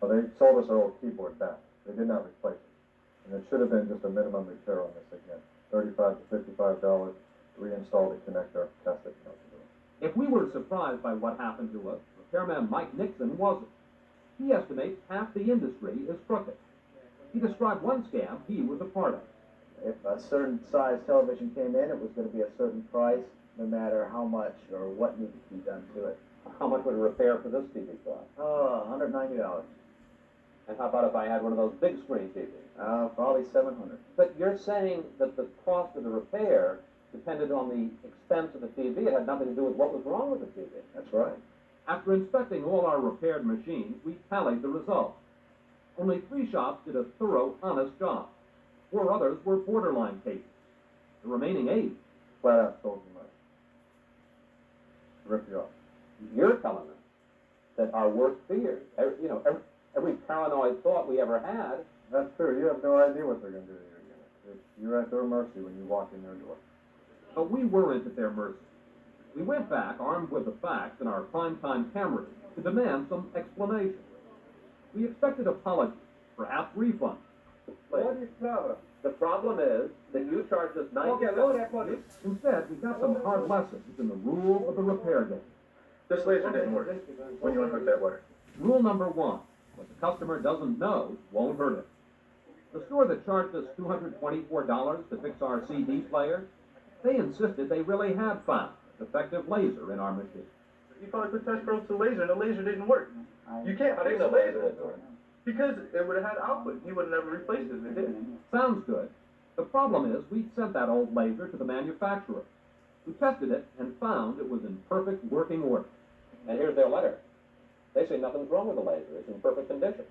they sold us our old keyboard back. They did not replace it. And it should have been just a minimum repair on this again. $35 to $55 to reinstall the connector, test it, and If we were surprised by what happened to us, repairman Mike Nixon wasn't. He estimates half the industry is crooked. He described one scam he was a part of. If a certain size television came in, it was going to be a certain price, no matter how much or what needed to be done to it. How much would a repair for this TV cost? $190. And how about if I had one of those big screen TVs? Probably $700. But you're saying that the cost of the repair depended on the expense of the TV. It had nothing to do with what was wrong with the TV. That's right. After inspecting all our repaired machines, we tallied the results. Only 3 shops did a thorough, honest job. 4 others were borderline cases. The remaining 8 flat out stole your money. Rip you off. You're telling us that our worst fears, every paranoid thought we ever had. That's true. You have no idea what they're going to do to your unit. You're at their mercy when you walk in their door. But we weren't at their mercy. We went back armed with the facts and our primetime cameras to demand some explanation. We expected apologies, perhaps refunds. What is problem? The problem is that you charged us $90. Instead, we got some hard lessons in the rules of the repair game. This laser didn't work when you unhooked that wire. Rule number 1, what the customer doesn't know won't hurt it. The store that charged us $224 to fix our CD player, they insisted they really had found a defective laser in our machine. You probably put touch probes to the laser and the laser didn't work. You can't fix the laser. Because it would have had output. He would have never replaced it if it didn't. Sounds good. The problem is we sent that old laser to the manufacturer. We tested it and found it was in perfect working order. And here's their letter. They say nothing's wrong with the laser. It's in perfect condition.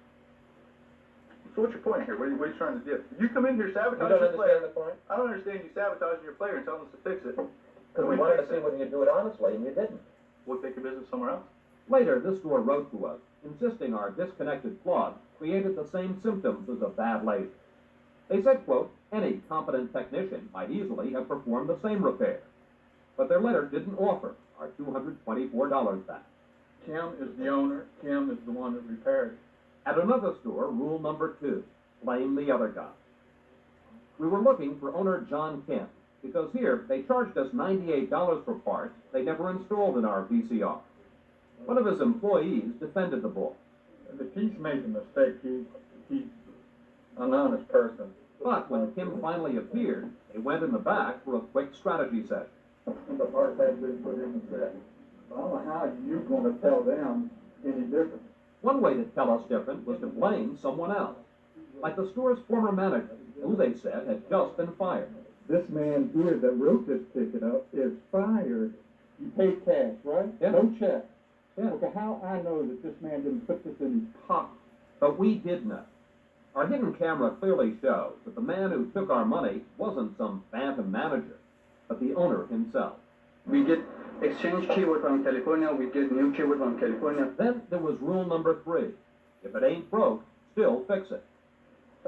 So what's your point here? What are you trying to do? You come in here sabotaging your player. I don't understand you sabotaging your player and telling us to fix it. Because we wanted to see whether you'd do it honestly, and you didn't. We'll take your business somewhere else. Later, this store wrote to us, insisting our disconnected plug created the same symptoms as a bad laser. They said, quote, any competent technician might easily have performed the same repair. But their letter didn't offer our $224 back. Kim is the owner. Kim is the one that repaired it. At another store, rule number 2, blame the other guy. We were looking for owner John Kim, because here they charged us $98 for parts they never installed in our VCR. One of his employees defended the boy. If he's made a mistake, he he's an honest person. But when Kim finally appeared, they went in the back for a quick strategy session. The parts had been put in the set. I don't know how you're gonna tell them any different. One way to tell us different was to blame someone else, like the store's former manager, who they said had just been fired. This man here that wrote this ticket up is fired. You paid cash, right? Yeah. No check. Yeah. Okay, how I know that this man didn't put this in his pocket? But we did know. Our hidden camera clearly shows that the man who took our money wasn't some phantom manager, but the owner himself. We get exchange keyboard from California, we get new keyboard from California. Then there was rule number 3. If it ain't broke, still fix it.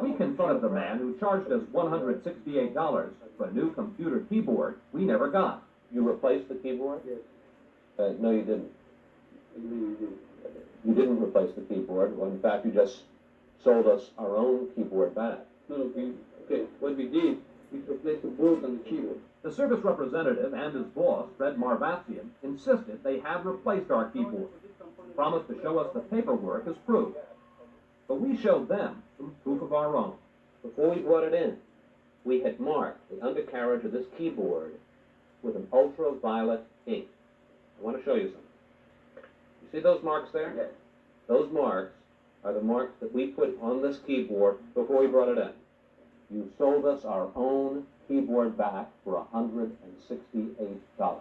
We confronted the man who charged us $168 for a new computer keyboard we never got. You replaced the keyboard? Yes. No, you didn't. You didn't replace the keyboard. Well, in fact, you just sold us our own keyboard back. No, what we did, we replaced the board and the keyboard. The service representative and his boss, Fred Marvatsian, insisted they had replaced our keyboard, promised to show us the paperwork as proof. But we showed them some proof of our own. Before we brought it in, we had marked the undercarriage of this keyboard with an ultraviolet ink. I want to show you something. You see those marks there? Yes. Those marks are the marks that we put on this keyboard before we brought it in. You sold us our own keyboard back for $168.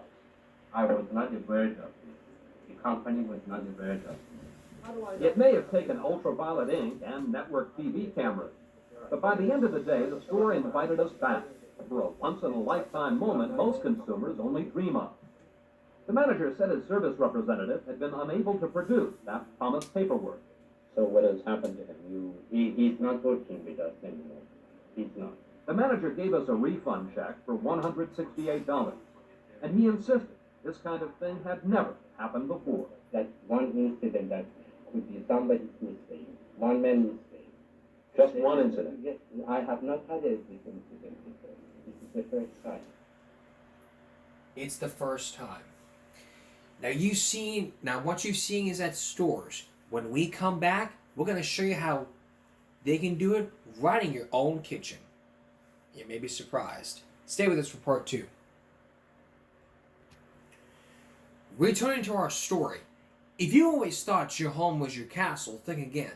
I was not aware of it. The company was not aware of it. It may have taken ultraviolet ink and network TV cameras, but by the end of the day, the store invited us back for a once-in-a-lifetime moment most consumers only dream of. The manager said his service representative had been unable to produce that promised paperwork. So what has happened to him? He's not working with us anymore. He's not. The manager gave us a refund check for $168, and he insisted this kind of thing had never happened before. That's one incident that could be somebody's mistake, one man's mistake. Just one incident? Yes, I have not had this incident before. This is the first time. It's the first time. Now what you've seen is at stores. When we come back, we're going to show you how they can do it right in your own kitchen. You may be surprised. Stay with us for part 2. Returning to our story, if you always thought your home was your castle, think again.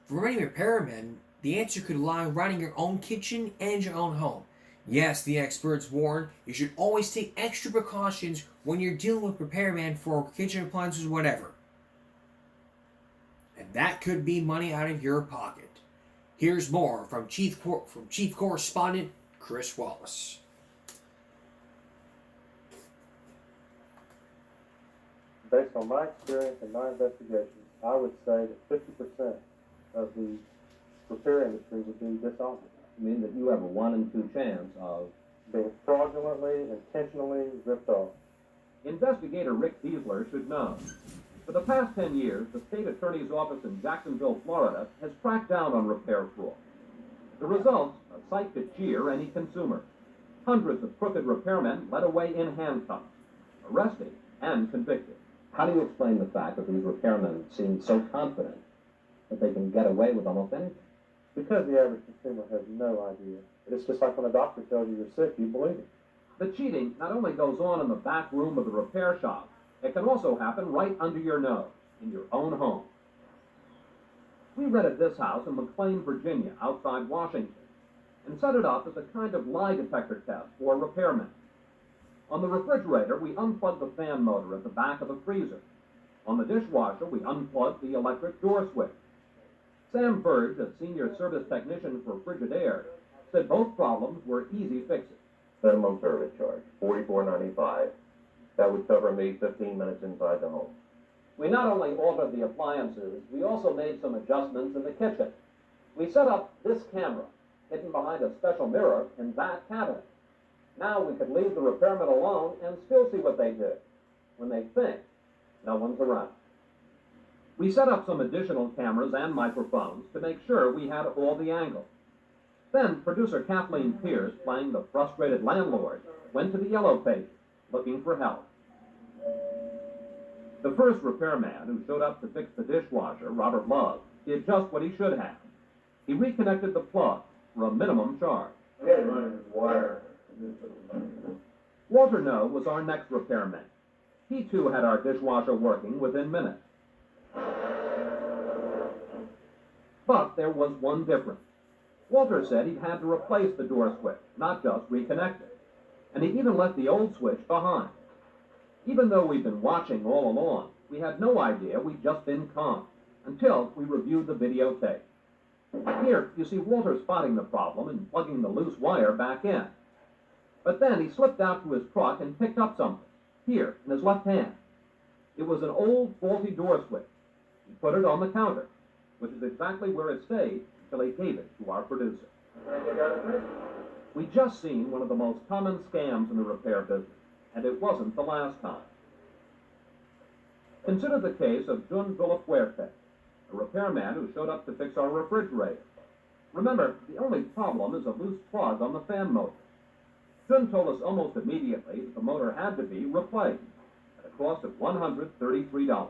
For many repairmen, the answer could lie right in your own kitchen and your own home. Yes, the experts warn you should always take extra precautions when you're dealing with repairman for kitchen appliances, whatever. And that could be money out of your pocket. Here's more from Chief Correspondent Chris Wallace. Based on my experience and my investigations, I would say that 50% of the repair industry would be dishonest. I mean that you have a 1 in 2 chance of being fraudulently, intentionally ripped off. Investigator Rick Diesler should know. For the past 10 years, the state attorney's office in Jacksonville, Florida, has cracked down on repair fraud. The results, a sight to cheer any consumer. Hundreds of crooked repairmen led away in handcuffs, arrested and convicted. How do you explain the fact that these repairmen seem so confident that they can get away with almost anything? Because the average consumer has no idea. It's just like when a doctor tells you you're sick, you believe it. The cheating not only goes on in the back room of the repair shop, it can also happen right under your nose, in your own home. We rented this house in McLean, Virginia, outside Washington, and set it up as a kind of lie detector test for repairmen. On the refrigerator, we unplugged the fan motor at the back of the freezer. On the dishwasher, we unplugged the electric door switch. Sam Burge, a senior service technician for Frigidaire, said both problems were easy fixes. Minimum service charge, $44.95. That would cover me 15 minutes inside the home. We not only altered the appliances, we also made some adjustments in the kitchen. We set up this camera, hidden behind a special mirror in that cabinet. Now we could leave the repairmen alone and still see what they did when they think no one's around. We set up some additional cameras and microphones to make sure we had all the angles. Then producer Kathleen Pierce, playing the frustrated landlord, went to the yellow pages looking for help. The first repairman who showed up to fix the dishwasher, Robert Love, did just what he should have. He reconnected the plug for a minimum charge. Running wire. Walter No was our next repairman. He too had our dishwasher working within minutes. But there was one difference. Walter said he'd had to replace the door switch, not just reconnect it. And he even left the old switch behind. Even though we'd been watching all along, we had no idea we'd just been conned until we reviewed the videotape. Here, you see Walter spotting the problem and plugging the loose wire back in. But then he slipped out to his truck and picked up something, here, in his left hand. It was an old, faulty door switch. He put it on the counter, which is exactly where it stayed until he gave it to our producer. We'd just seen one of the most common scams in the repair business, and it wasn't the last time. Consider the case of Jun Villafuerte, a repairman who showed up to fix our refrigerator. Remember, the only problem is a loose plug on the fan motor. Jun told us almost immediately that the motor had to be replaced at a cost of $133.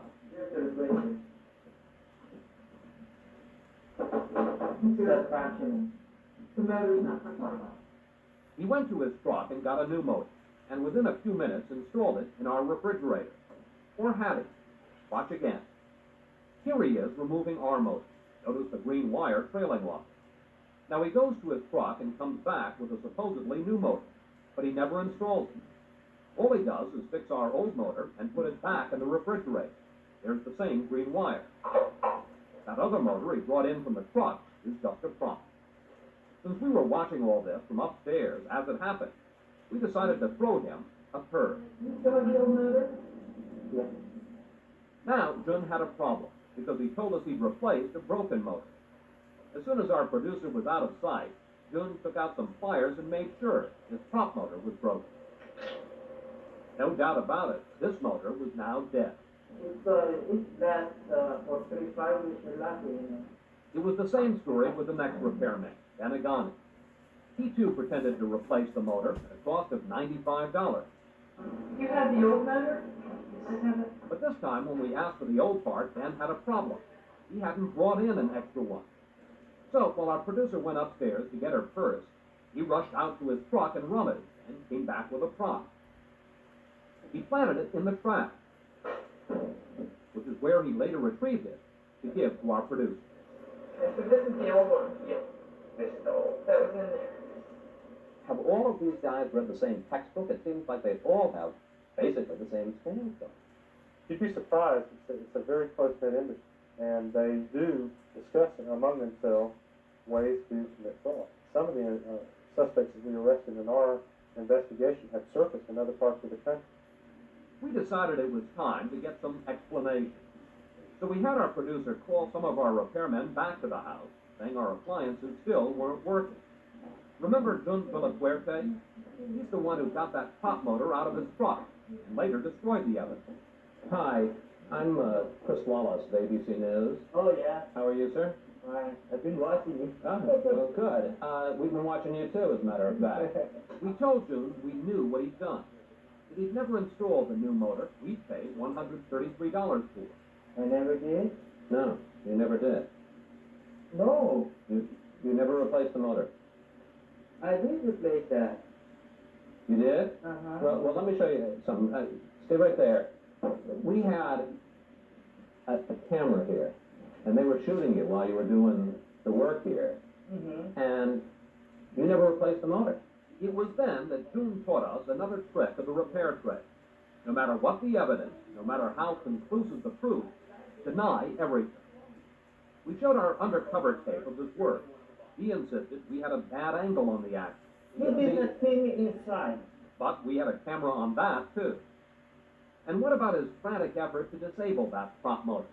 He went to his truck and got a new motor, and within a few minutes installed it in our refrigerator. Or had he? Watch again. Here he is removing our motor. Notice the green wire trailing along. Now he goes to his truck and comes back with a supposedly new motor, but he never installs it. All he does is fix our old motor and put it back in the refrigerator. There's the same green wire. That other motor he brought in from the truck is just a prop. Since we were watching all this from upstairs as it happened, we decided to throw him a curve. Now, Jun had a problem, because he told us he'd replaced a broken motor. As soon as our producer was out of sight, Jun took out some pliers and made sure his prop motor was broken. No doubt about it, this motor was now dead. It was the same story with the next repairman, Danagani. He too pretended to replace the motor at a cost of $95. You had the old motor? But this time, when we asked for the old part, Dan had a problem. He hadn't brought in an extra one. So, while our producer went upstairs to get her purse, he rushed out to his truck and rummaged, and came back with a prop. He planted it in the trash, which is where he later retrieved it to give to our producer. So this is the old one? Yeah. This is the old, that was in there. Have all of these guys read the same textbook? It seems like they all have basically the same scam stuff. You'd be surprised. It's a very close-knit industry, and they do discuss among themselves ways to commit fraud. Some of the suspects that we arrested in our investigation have surfaced in other parts of the country. We decided it was time to get some explanation. So we had our producer call some of our repairmen back to the house, saying our appliances still weren't working. Remember Jun Villafuerte? He's the one who got that prop motor out of his truck and later destroyed the evidence. Hi, I'm Chris Wallace of ABC News. Oh, yeah. How are you, sir? I've been watching you. Oh, well, good. We've been watching you too, as a matter of fact. We told Jun we knew what he'd done. If he'd never installed the new motor, we'd pay $133 for it. I never did? No, you never did. No. You never replaced the motor. I did replace that. You did? Uh-huh. Well, let me show you something. Stay right there. We had a camera here, and they were shooting you while you were doing the work here, and you never replaced the motor. It was then that June taught us another trick of the repair trade. No matter what the evidence, no matter how conclusive the proof, deny everything. We showed our undercover tape of his work. He insisted we had a bad angle on the action. You did not see me inside. But we had a camera on that, too. And what about his frantic effort to disable that prop motor?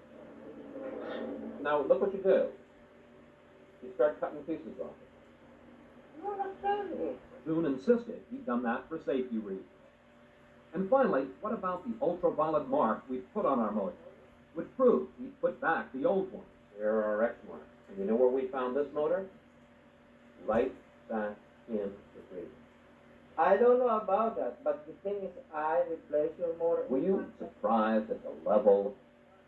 Now, look what you do. You start cutting pieces off it. No, that's not. June insisted he'd done that for safety reasons. And finally, what about the ultraviolet mark we put on our motor, which proved he'd put back the old one? There are our X marks. And you know where we found this motor? Right back in the freezer. I don't know about that, but the thing is, I replaced your motor. Were you surprised at the level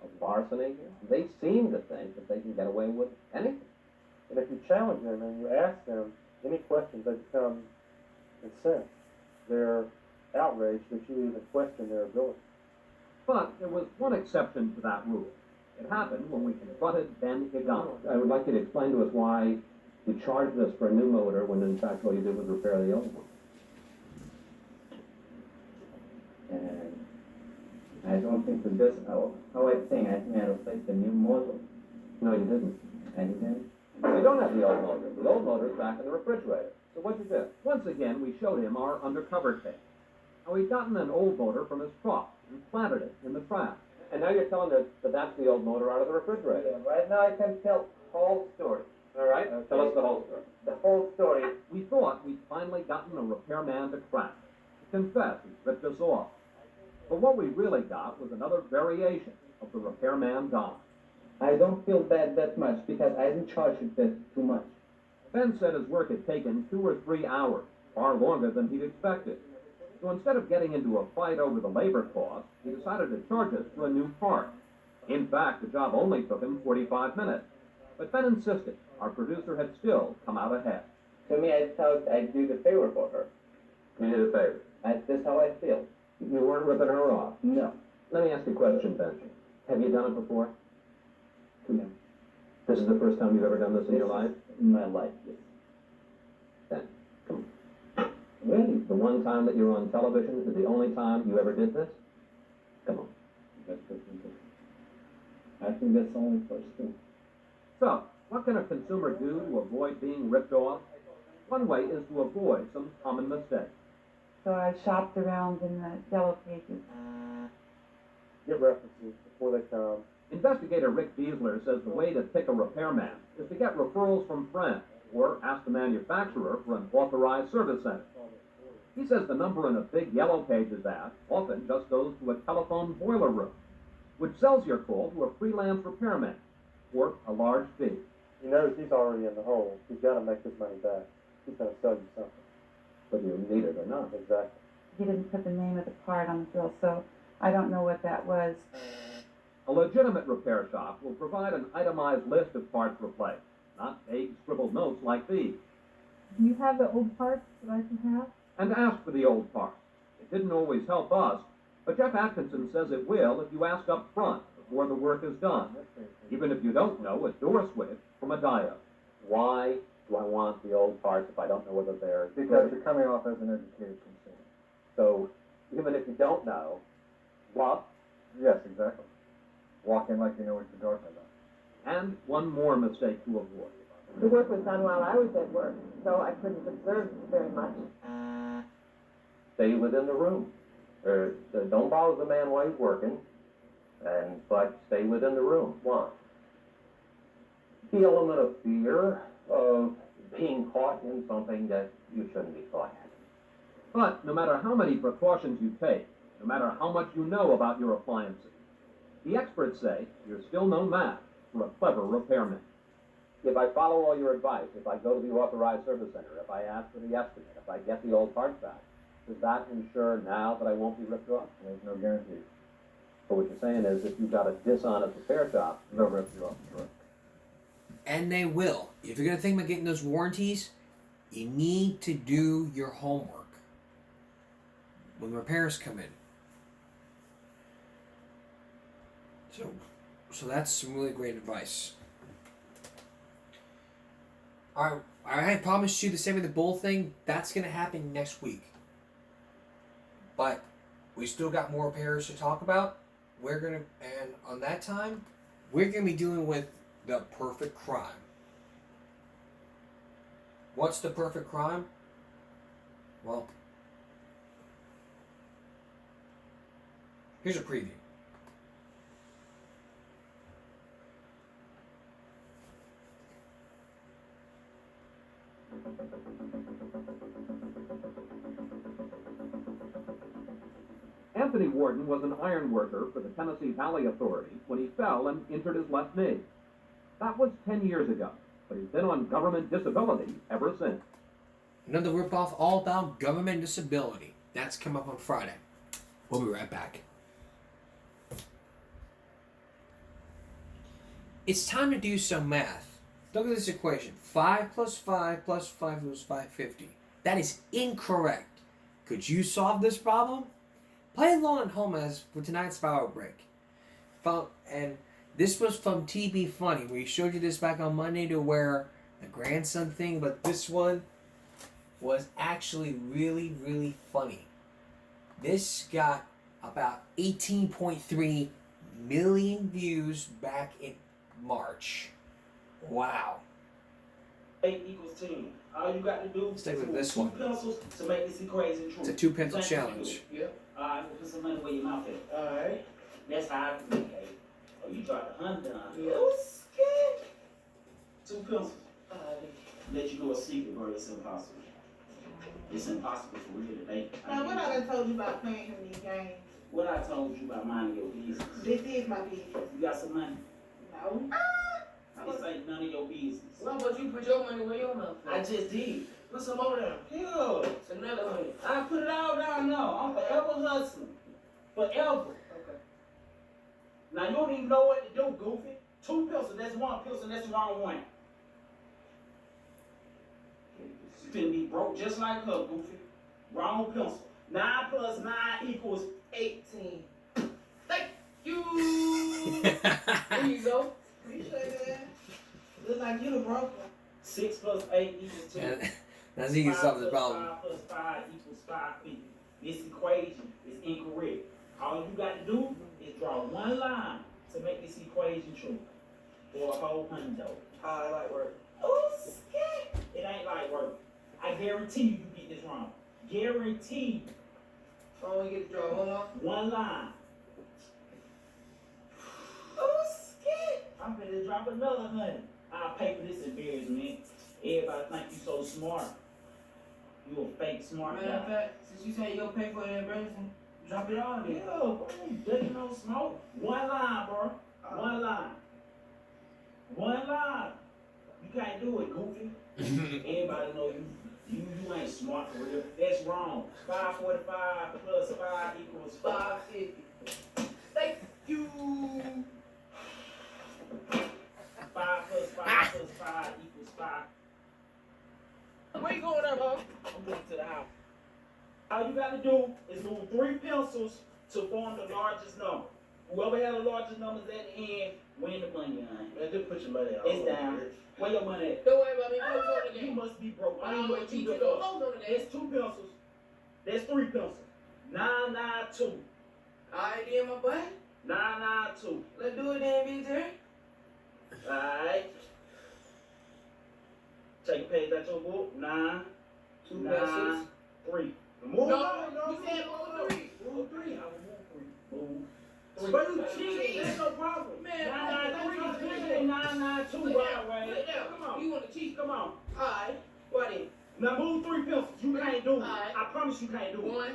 of larceny here? They seem to think that they can get away with anything. And if you challenge them and you ask them any questions, they become incensed. They're outraged that you even question their ability. But there was one exception to that rule. It happened when we confronted Ben Higgins. I would like you to explain to us why you charged us for a new motor when in fact all you did was repair the old one. And I don't think that this, how I think I replaced the new motor. No, you didn't. And you didn't? You don't have the old motor. The old motor is back in the refrigerator. So what'd you do? Once again, we showed him our undercover tape. Now, we'd gotten an old motor from his truck and planted it in the trash. And now you're telling us that that's the old motor out of the refrigerator. Yeah, right now I can tell whole story. All right, tell us the whole story. The whole story. We thought we'd finally gotten a repairman to crack, to confess he ripped us off. But what we really got was another variation of the repairman Don. I don't feel bad that much because I didn't charge it that too much. Ben said his work had taken 2 or 3 hours, far longer than he'd expected. So instead of getting into a fight over the labor cost, he decided to charge us for a new part. In fact, the job only took him 45 minutes. But Ben insisted our producer had still come out ahead. To me, I thought I'd do the favor for her. You did a favor. That's how I feel. You weren't ripping her off. No. Let me ask you a question, Ben. Have you done it before? No. This is the first time you've ever done this in your life? In my life, yes. Then, come on. Really? The one time that you were on television is the only time you ever did this? Come on. That's good. I think that's the only first thing. So, what can a consumer do to avoid being ripped off? One way is to avoid some common mistakes. So I shopped around in the yellow pages. Get references before they come. Investigator Rick Diesler says the way to pick a repairman is to get referrals from friends or ask the manufacturer for an authorized service center. He says the number in a big Yellow Pages ad often just goes to a telephone boiler room, which sells your call to a freelance repairman for a large fee. He knows he's already in the hole. He's got to make his money back. He's going to sell you something. Whether you need it or not. Exactly. He didn't put the name of the part on the bill, so I don't know what that was. A legitimate repair shop will provide an itemized list of parts replaced, not vague scribbled notes like these. Do you have the old parts that I can have? And ask for the old parts. It didn't always help us, but Jeff Atkinson says it will if you ask up front before the work is done, even if you don't know a door switch from a diode. Why do I want the old parts if I don't know whether they're... Because you're coming off as an educated consumer. So, even if you don't know, what? Yes, exactly. Walk in like you know what you're talking about. And one more mistake to avoid. The work was done while I was at work, so I couldn't observe very much. Stay within the room. Don't bother the man while he's working, but stay within the room. Why? The element of fear of being caught in something that you shouldn't be caught in. But no matter how many precautions you take, no matter how much you know about your appliances, the experts say you're still no match for a clever repairman. If I follow all your advice, if I go to the authorized service center, if I ask for the estimate, if I get the old parts back, does that ensure now that I won't be ripped off? There's no guarantee. But what you're saying is if you've got a dishonest repair shop, they'll rip you off. Correct. And they will. If you're going to think about getting those warranties, you need to do your homework when repairs come in. So that's some really great advice. Alright, I promised you the same with the bull thing. That's going to happen next week. But we still got more repairs to talk about. And on that time, we're going to be dealing with the perfect crime. What's the perfect crime? Well, here's a preview. Anthony Warden was an iron worker for the Tennessee Valley Authority when he fell and injured his left knee. That was 10 years ago, but he's been on government disability ever since. Another ripoff all about government disability. That's come up on Friday. We'll be right back. It's time to do some math. Look at this equation. 5 plus 5 plus 5 was 550. That is incorrect. Could you solve this problem? Play along at home as for tonight's power break. And this was from TB Funny. We showed you this back on Monday to where the grandson thing, but this one was actually really, really funny. This got about 18.3 million views back in March. Wow. 8 equals 10. All you got to do is Stick with move this 2 one. pencils to make this equation true. It's a 2-pencil That's what you challenge. do. Yep. Alright, we'll put some money where your mouth is. Alright. That's how I communicate. Oh, you dropped a $100. Yeah. Oh, scared. 2 pencils. Let you know a secret, bro. It's impossible. It's impossible for real today. Now, what I done told you about playing him these games? What I told you about minding your business. This is my business. You got some money? No. This ain't none of your business. Well, but you put your money where your mouth is. I just did. Put some more down. Yeah. It's another money. I put it all down now. I'm forever hustling. Forever. Okay. Now you don't even know what to do, Goofy. 2 pencils, that's 1 pencil, that's the wrong one. You finna be broke just like her, Goofy. Wrong pencil. 9 plus 9 equals 18. Thank you. There you go. Appreciate that. Look like you the broker. 6 plus 8 equals 2. Now see, you can solve the problem. 5 plus 5 equals 550. This equation is incorrect. All you got to do is draw one line to make this equation true. For a whole $100. How it like work? Oh, scared. It ain't like work. I guarantee you get this wrong. Guarantee. Oh, we get to draw one line. Oh, scared. I'm gonna drop another 100. I'll pay for this embarrassment. Everybody think you so smart. You a fake smart guy. Matter of fact, since you say you'll pay for the embarrassment, drop it on there. Yeah, bro. You dirty no smoke. One line, bro. One line. One line. You can't do it, Goofy. Everybody know you ain't smart for real. That's wrong. 545 plus 5 equals 550. Thank you. 5 plus 5 plus 5 equals 5. Where you going there, bro? I'm going to the house. All you gotta do is move 3 pencils to form the largest number. Whoever has the largest numbers at the end, win the money on. Man, just put your money out. It's down. Where your money at? Don't worry about me. Focus on the game. You must be broke. I I'm ain't gonna what teach you you do. to hold on to that. There's 2 pencils. There's 3 pencils. 992. Alright then, my boy. 992. Let's do it then, BJ. Alright. Take a page out your book. 9, 2 9, pencils. 3. Move No, on. you said move 3. Move 3. I will move 3. Move 3. But you cheated. That's no problem. Man, 993. 992. Put it down. Right. Put it down. Come on. You want to cheat? Come on. Alright. What then? Now move 3 pencils. You can't do it. Alright. I promise you can't do it. 1,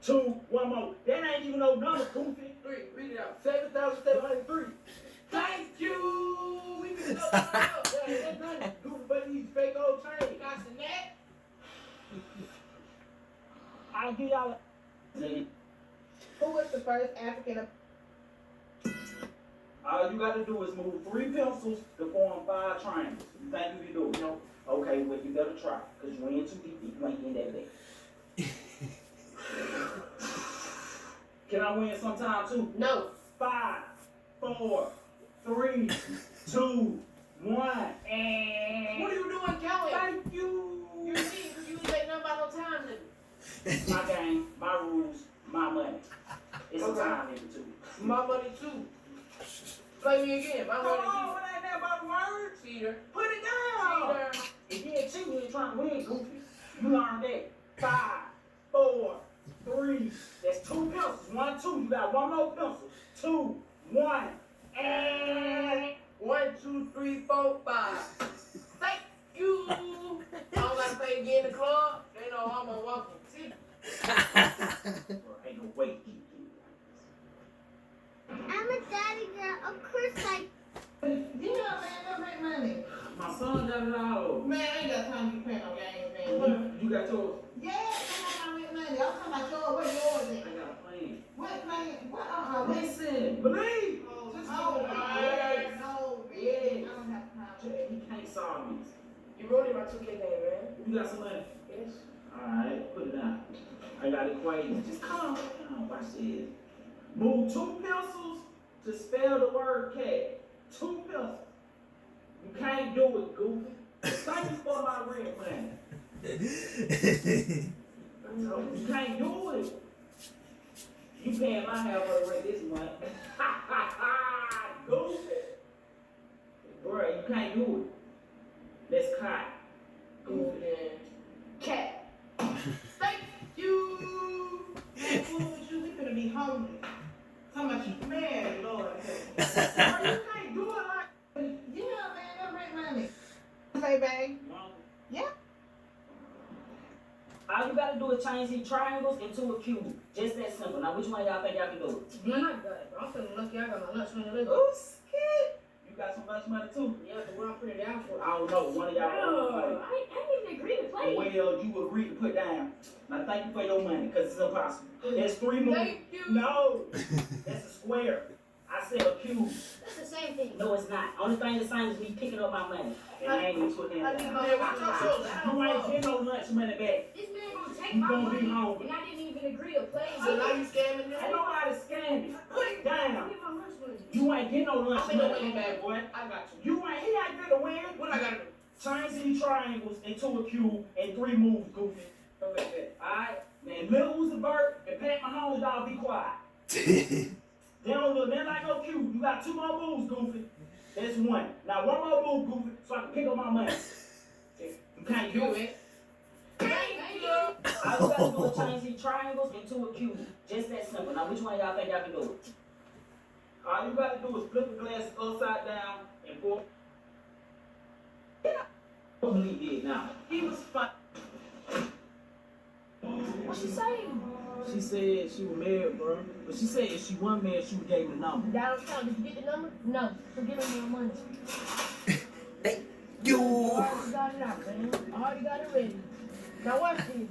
2, 1 more. That ain't even no number, Goofy. 3. Read it out. 7,703. Thank you. We can go up. That's nothing. Goofy, but these fake old change. Got some net? I'll give y'all a... Who was the first African? All you gotta do is move 3 pencils to form 5 triangles. You think you can do it? No. Okay, well you better try, cause you ain't too deep. You ain't in that bad. Can I win sometime too? No. 5, 4, 3, 2, 1, and... What are you doing, Kelly? Thank you. You're cheating because you ain't taking nothing about no time limit. My game, my rules, my money. It's a time limit too. My money too. Play me again. My Come money on, what ain't that about words? Cheater. Put it down. Cheater. If you ain't cheating, you ain't trying to win, Goofy. You learned that. 5, 4, 3. That's 2 pencils. 1, 2. You got 1 more pencil. 2, 1, and 1, 2, 3, 4, 5. Thank you. I don't gotta play again in the club. They know I'm a walking ticket. ain't no way. I'm a daddy girl. Of course I. Yeah, man, go make money. My son got it all. Man, I ain't got time to be playing no games, man. You got yours? Yeah, I make money. I'm talking about yours. Where yours at? I got a plan. What plan? What? Listen, believe. Oh, no, man. Yeah. I don't have time. He can't installments. You wrote it about 2K game, man. You got some money? Yes. Alright, put it down. I got equations. Just calm down. Watch this. Move 2 pencils to spell the word cat. 2 pencils. You can't do it, Goofy. Thank you for my rent money. You can't do it. You paying my half of the rent this month. Goofy. Bruh, you can't do it. Let's cut. Goofy. Cat. Thank you. Man, fool with you, we finna be hungry. How much you, man, Lord. You can't do it like, yeah, man, that rent money. Say, babe. Yeah. All you gotta do is change these triangles into a cube. Just that simple. Now, which one y'all think y'all can do it? Man, I got it. I'm feeling lucky I got my lunch money. Oh, skit. You got some lunch money too? Yeah, the one I'm putting down for. I don't know. One of y'all. No, I didn't even agree to play. Well, you agreed to put down. Now, thank you for your money, because it's impossible. There's 3 moves. Thank you. No. That's a square. I said a cube. That's the same thing. No, it's not. Only thing the same is me picking up my money. And I ain't even putting I it need down. my watch your shoulders. You ain't getting no lunch money back. This man gonna take You my gonna money, be hungry. and I didn't even agree to play. So now you scamming them? Ain't nobody scamming. Put it down. Give my lunch money. You ain't getting no lunch I'm in the money winning back, bag, boy. I got you. You ain't, he ain't gonna win. What I gotta do? Change these triangles into a cube and 3 moves, Goofy. Okay, alright? Man, Lil Uzi Vert and Pat Mahomes, y'all be quiet. They don't look nothing like no cube. You got 2 more moves, Goofy. That's 1. Now 1 more move, Goofy, so I can pick up my money. You can't do it. Thank you. All you gotta do is change these triangles into a cube. Just that simple. Now, which one y'all think y'all can do it? All you gotta do is flip the glasses upside down and pull. What he did now? He was fun. What she saying? She said she was married, bro. But she said if she wasn't married, she would gave him the number. That don't count. Did you get the number? No. So give me your money. You. I already got it out, man. I already got it ready. Now watch this.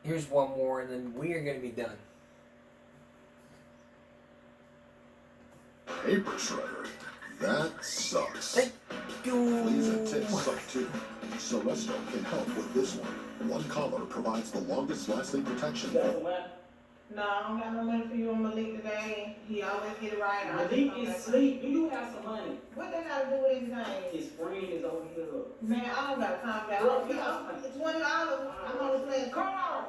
Here's one more, and then we are going to be done. Paper shredder. That sucks. Thank you. Fleas and ticks suck too. Celestial can help with this one. One color provides the longest lasting protection. No, I don't got no money for you on Malik today. He always get it right. Malik is asleep. Do you have some money? What they gotta do with anything? His friend is over here. Man, I don't got time for that. $20. I'm only playing cards.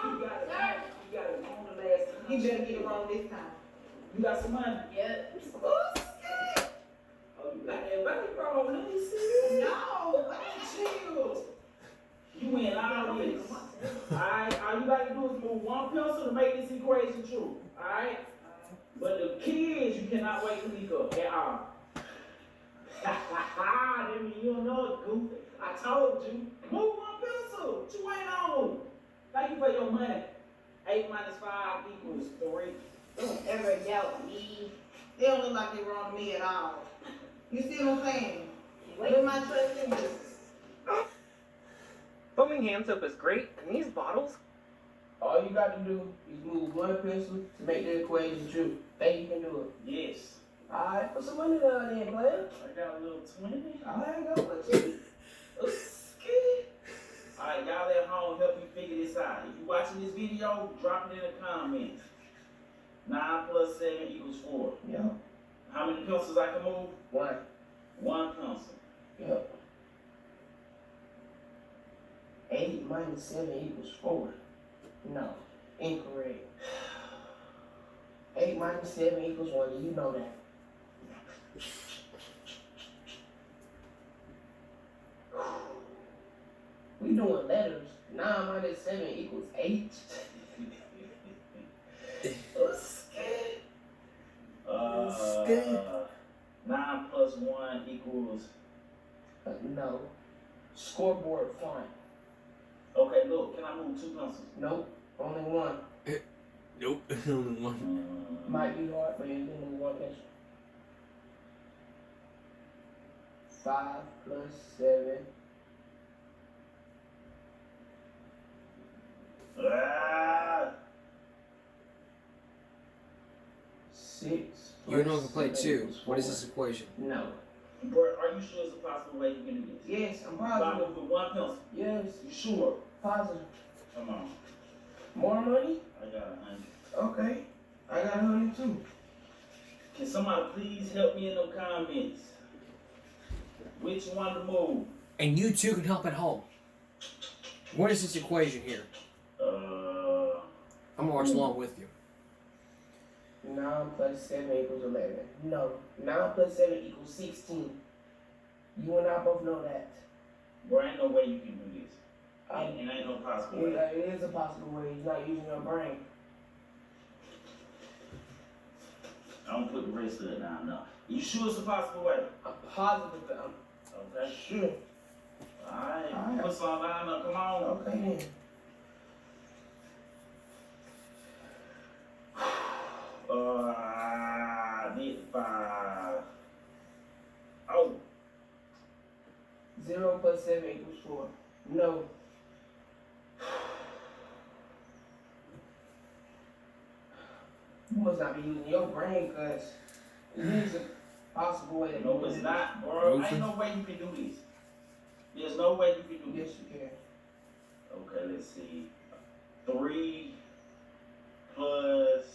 You got it on the last time. He better get it wrong this time. You got some money? Yeah. Oh, you got that money, bro. Let me see. No, man, chill. You win all this. Alright, all you gotta do is move 1 pencil to make this equation true. Alright? But the key is you cannot wake Kanika up at all. That mean you don't know it, Goofy. I told you. Move 1 pencil. What you ain't on? Thank you for your money. 8 minus 5 equals 3. Don't ever doubt me. They don't look like they wrong to me at all. You see what I'm saying? With my trust in you. Foaming hand soap is great, and these bottles. All you got to do is move 1 pencil to make the equation true. Think you can do it? Yes. Alright, put some money down there, player. I got a little 20. Alright, go with you. Alright, y'all at home help me figure this out. If you watching this video, drop it in the comments. 9 plus 7 equals 4. Yeah. How many pencils I can move? 1. 1 pencil. Yep. 8 minus 7 equals 4. No, incorrect. 8 minus 7 equals 1. You know that. We doing letters. 9 minus 7 equals 8. Scared. 9 plus 1 equals. No. Scoreboard font. Okay, look, can I move 2 pencils? Nope, only 1. Nope, only 1. Might be hard for you to move 1 pencil. 5 plus 7. 6. You know can play 2. What is this equation? No. Bro, are you sure it's a possible way you can do this? Yes, I'm By positive. moving one pencil. Yes, You sure? positive. Come on. More money? I got 100. Okay. I got 100 too. Can somebody please help me in the comments? Which one to move? And you too can help at home. What is this equation here? I'm gonna watch along with you. 9 plus 7 equals 11. No. 9 plus 7 equals 16. You and I both know that. Bro, ain't no way you can do this. It ain't no possible way. It is a possible way. You're not using your brain. I'm gonna put the rest of it down now. You sure it's a possible way? I'm positive that Okay. sure. Alright, put some down now, come on. Okay then. I did 5. Oh. 0 plus 7 equals 4. No. You must not be using your brain because it is a possible way to No, do it's it. not, bro. Ain't no way you can do this. There's no way you can do Yes, this. you can. Okay, let's see. 3 plus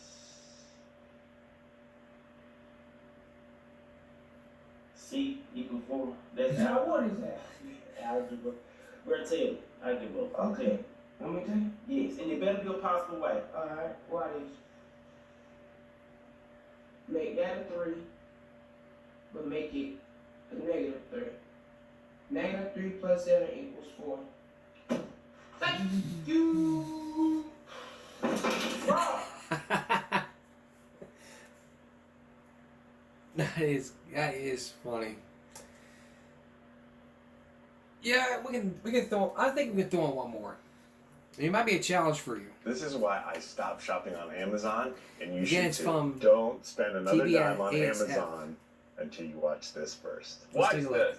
C equal 4. That's Now what is that? algebra. Bro, tell me. Algebra. Okay. Want me to tell you? Yes, and it better be a possible way. Alright, what is? Make that a 3, but make it a negative 3. Negative 3 plus 7 equals 4. Thank you! Bro! That is funny. Yeah, we can throw. I think we can throw in one more. It might be a challenge for you. This is why I stopped shopping on Amazon, and you Again, should it's too. from Don't spend another TBS dime on ASF. Amazon until you watch this first. Let's take a look.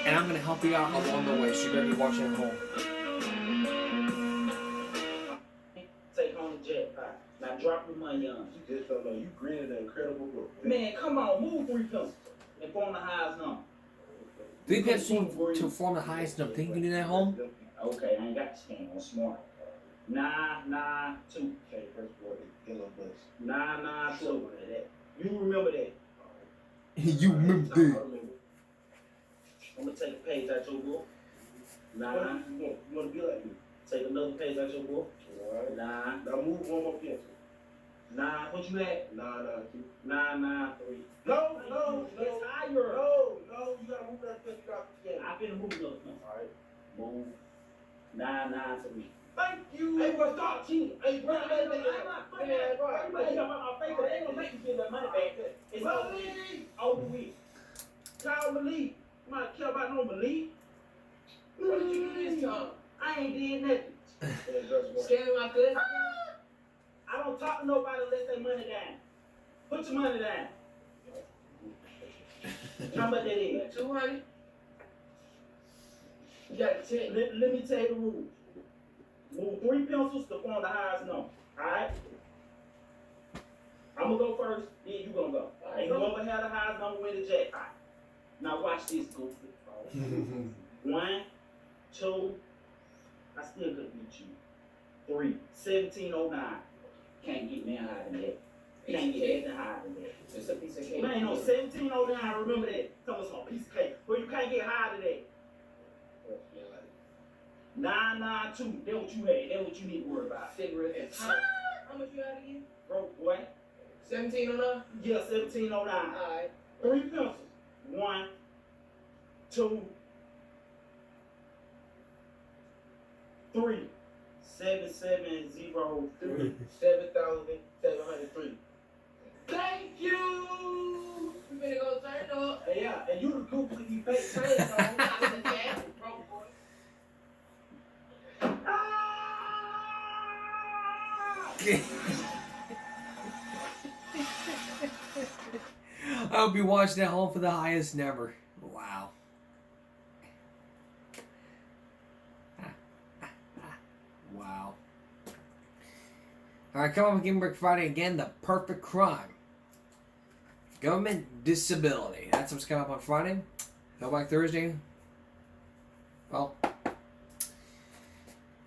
And I'm gonna help you out along the way, so you better be watching at home. Take home the jackpot. Now drop your money on. You just don't know. You greener than Incredible Book. Man, come on, move 3 pencils and form the highest number. 3 pencils to form the highest number. Think you can do that at home? Okay, I ain't got to stand on smart. 9, 9, 2. Okay, first boy, yellow bus. 9, 9, 2. You remember that. You remember that. I'm gonna take a page out your book. 9. You want to be like me? Take another page out your book. Alright. 9. Now move one more pencil. 9. What you at? 9, 9, 2. 9, 9, 3. No, no, It's no. higher. No, no, you gotta move that pencil out the game. I've been moving another pencil. Alright. Move. 9, 9, 3. Thank you. Hey, bro, stop cheating. Hey, bro, I'm not fucking that. Everybody got my face, but they ain't gonna make me get that money back. It's over with. Over with. Call Malik. You might care about no Malik. What did you do this time? I ain't did nothing. Scamming my cousin? I don't talk to nobody unless they money down. Put your money down. How much that is? 200? You got to check. Let me tell you the rules. Move 3 pencils to form the highest number. Alright? I'm gonna go first, then you gonna go. And whoever had the highest number win the jackpot. Now watch this, goofy. 1, 2, I still could beat you. 3, 1709. Can't get me higher than that. Can't get anything higher than that. It's a piece of cake. Man, no, 1709, remember that. Tell us on a piece of cake. But you can't get higher than that. 992, that's what you had. That's what you need to worry about. Cigarettes. How much you had again? Broke boy. 1709? Yeah, 1709. Alright. 3 pencils. 1, 2, 3. 7703. 7,703. Thank you! You better go turn up. Hey, yeah, and you the goofy you fake change on. I'm not in the gas, broke boy. I hope you watched at home for the highest number. Wow. Wow. Alright, come on, Game Break Friday again. The perfect crime. Government disability. That's what's coming up on Friday. Throwback Thursday. Well,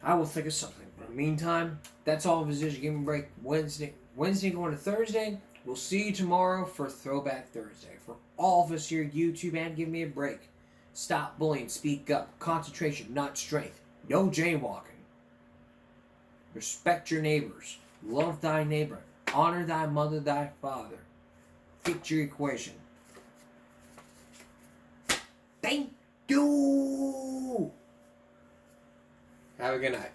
I will think of something. But in the meantime, that's all of Vision Game Break Wednesday going to Thursday. We'll see you tomorrow for Throwback Thursday. For all of us here at YouTube, and give me a break. Stop bullying, speak up. Concentration, not strength. No jaywalking. Respect your neighbors. Love thy neighbor. Honor thy mother, thy father. Fix your equation. Thank you. Have a good night.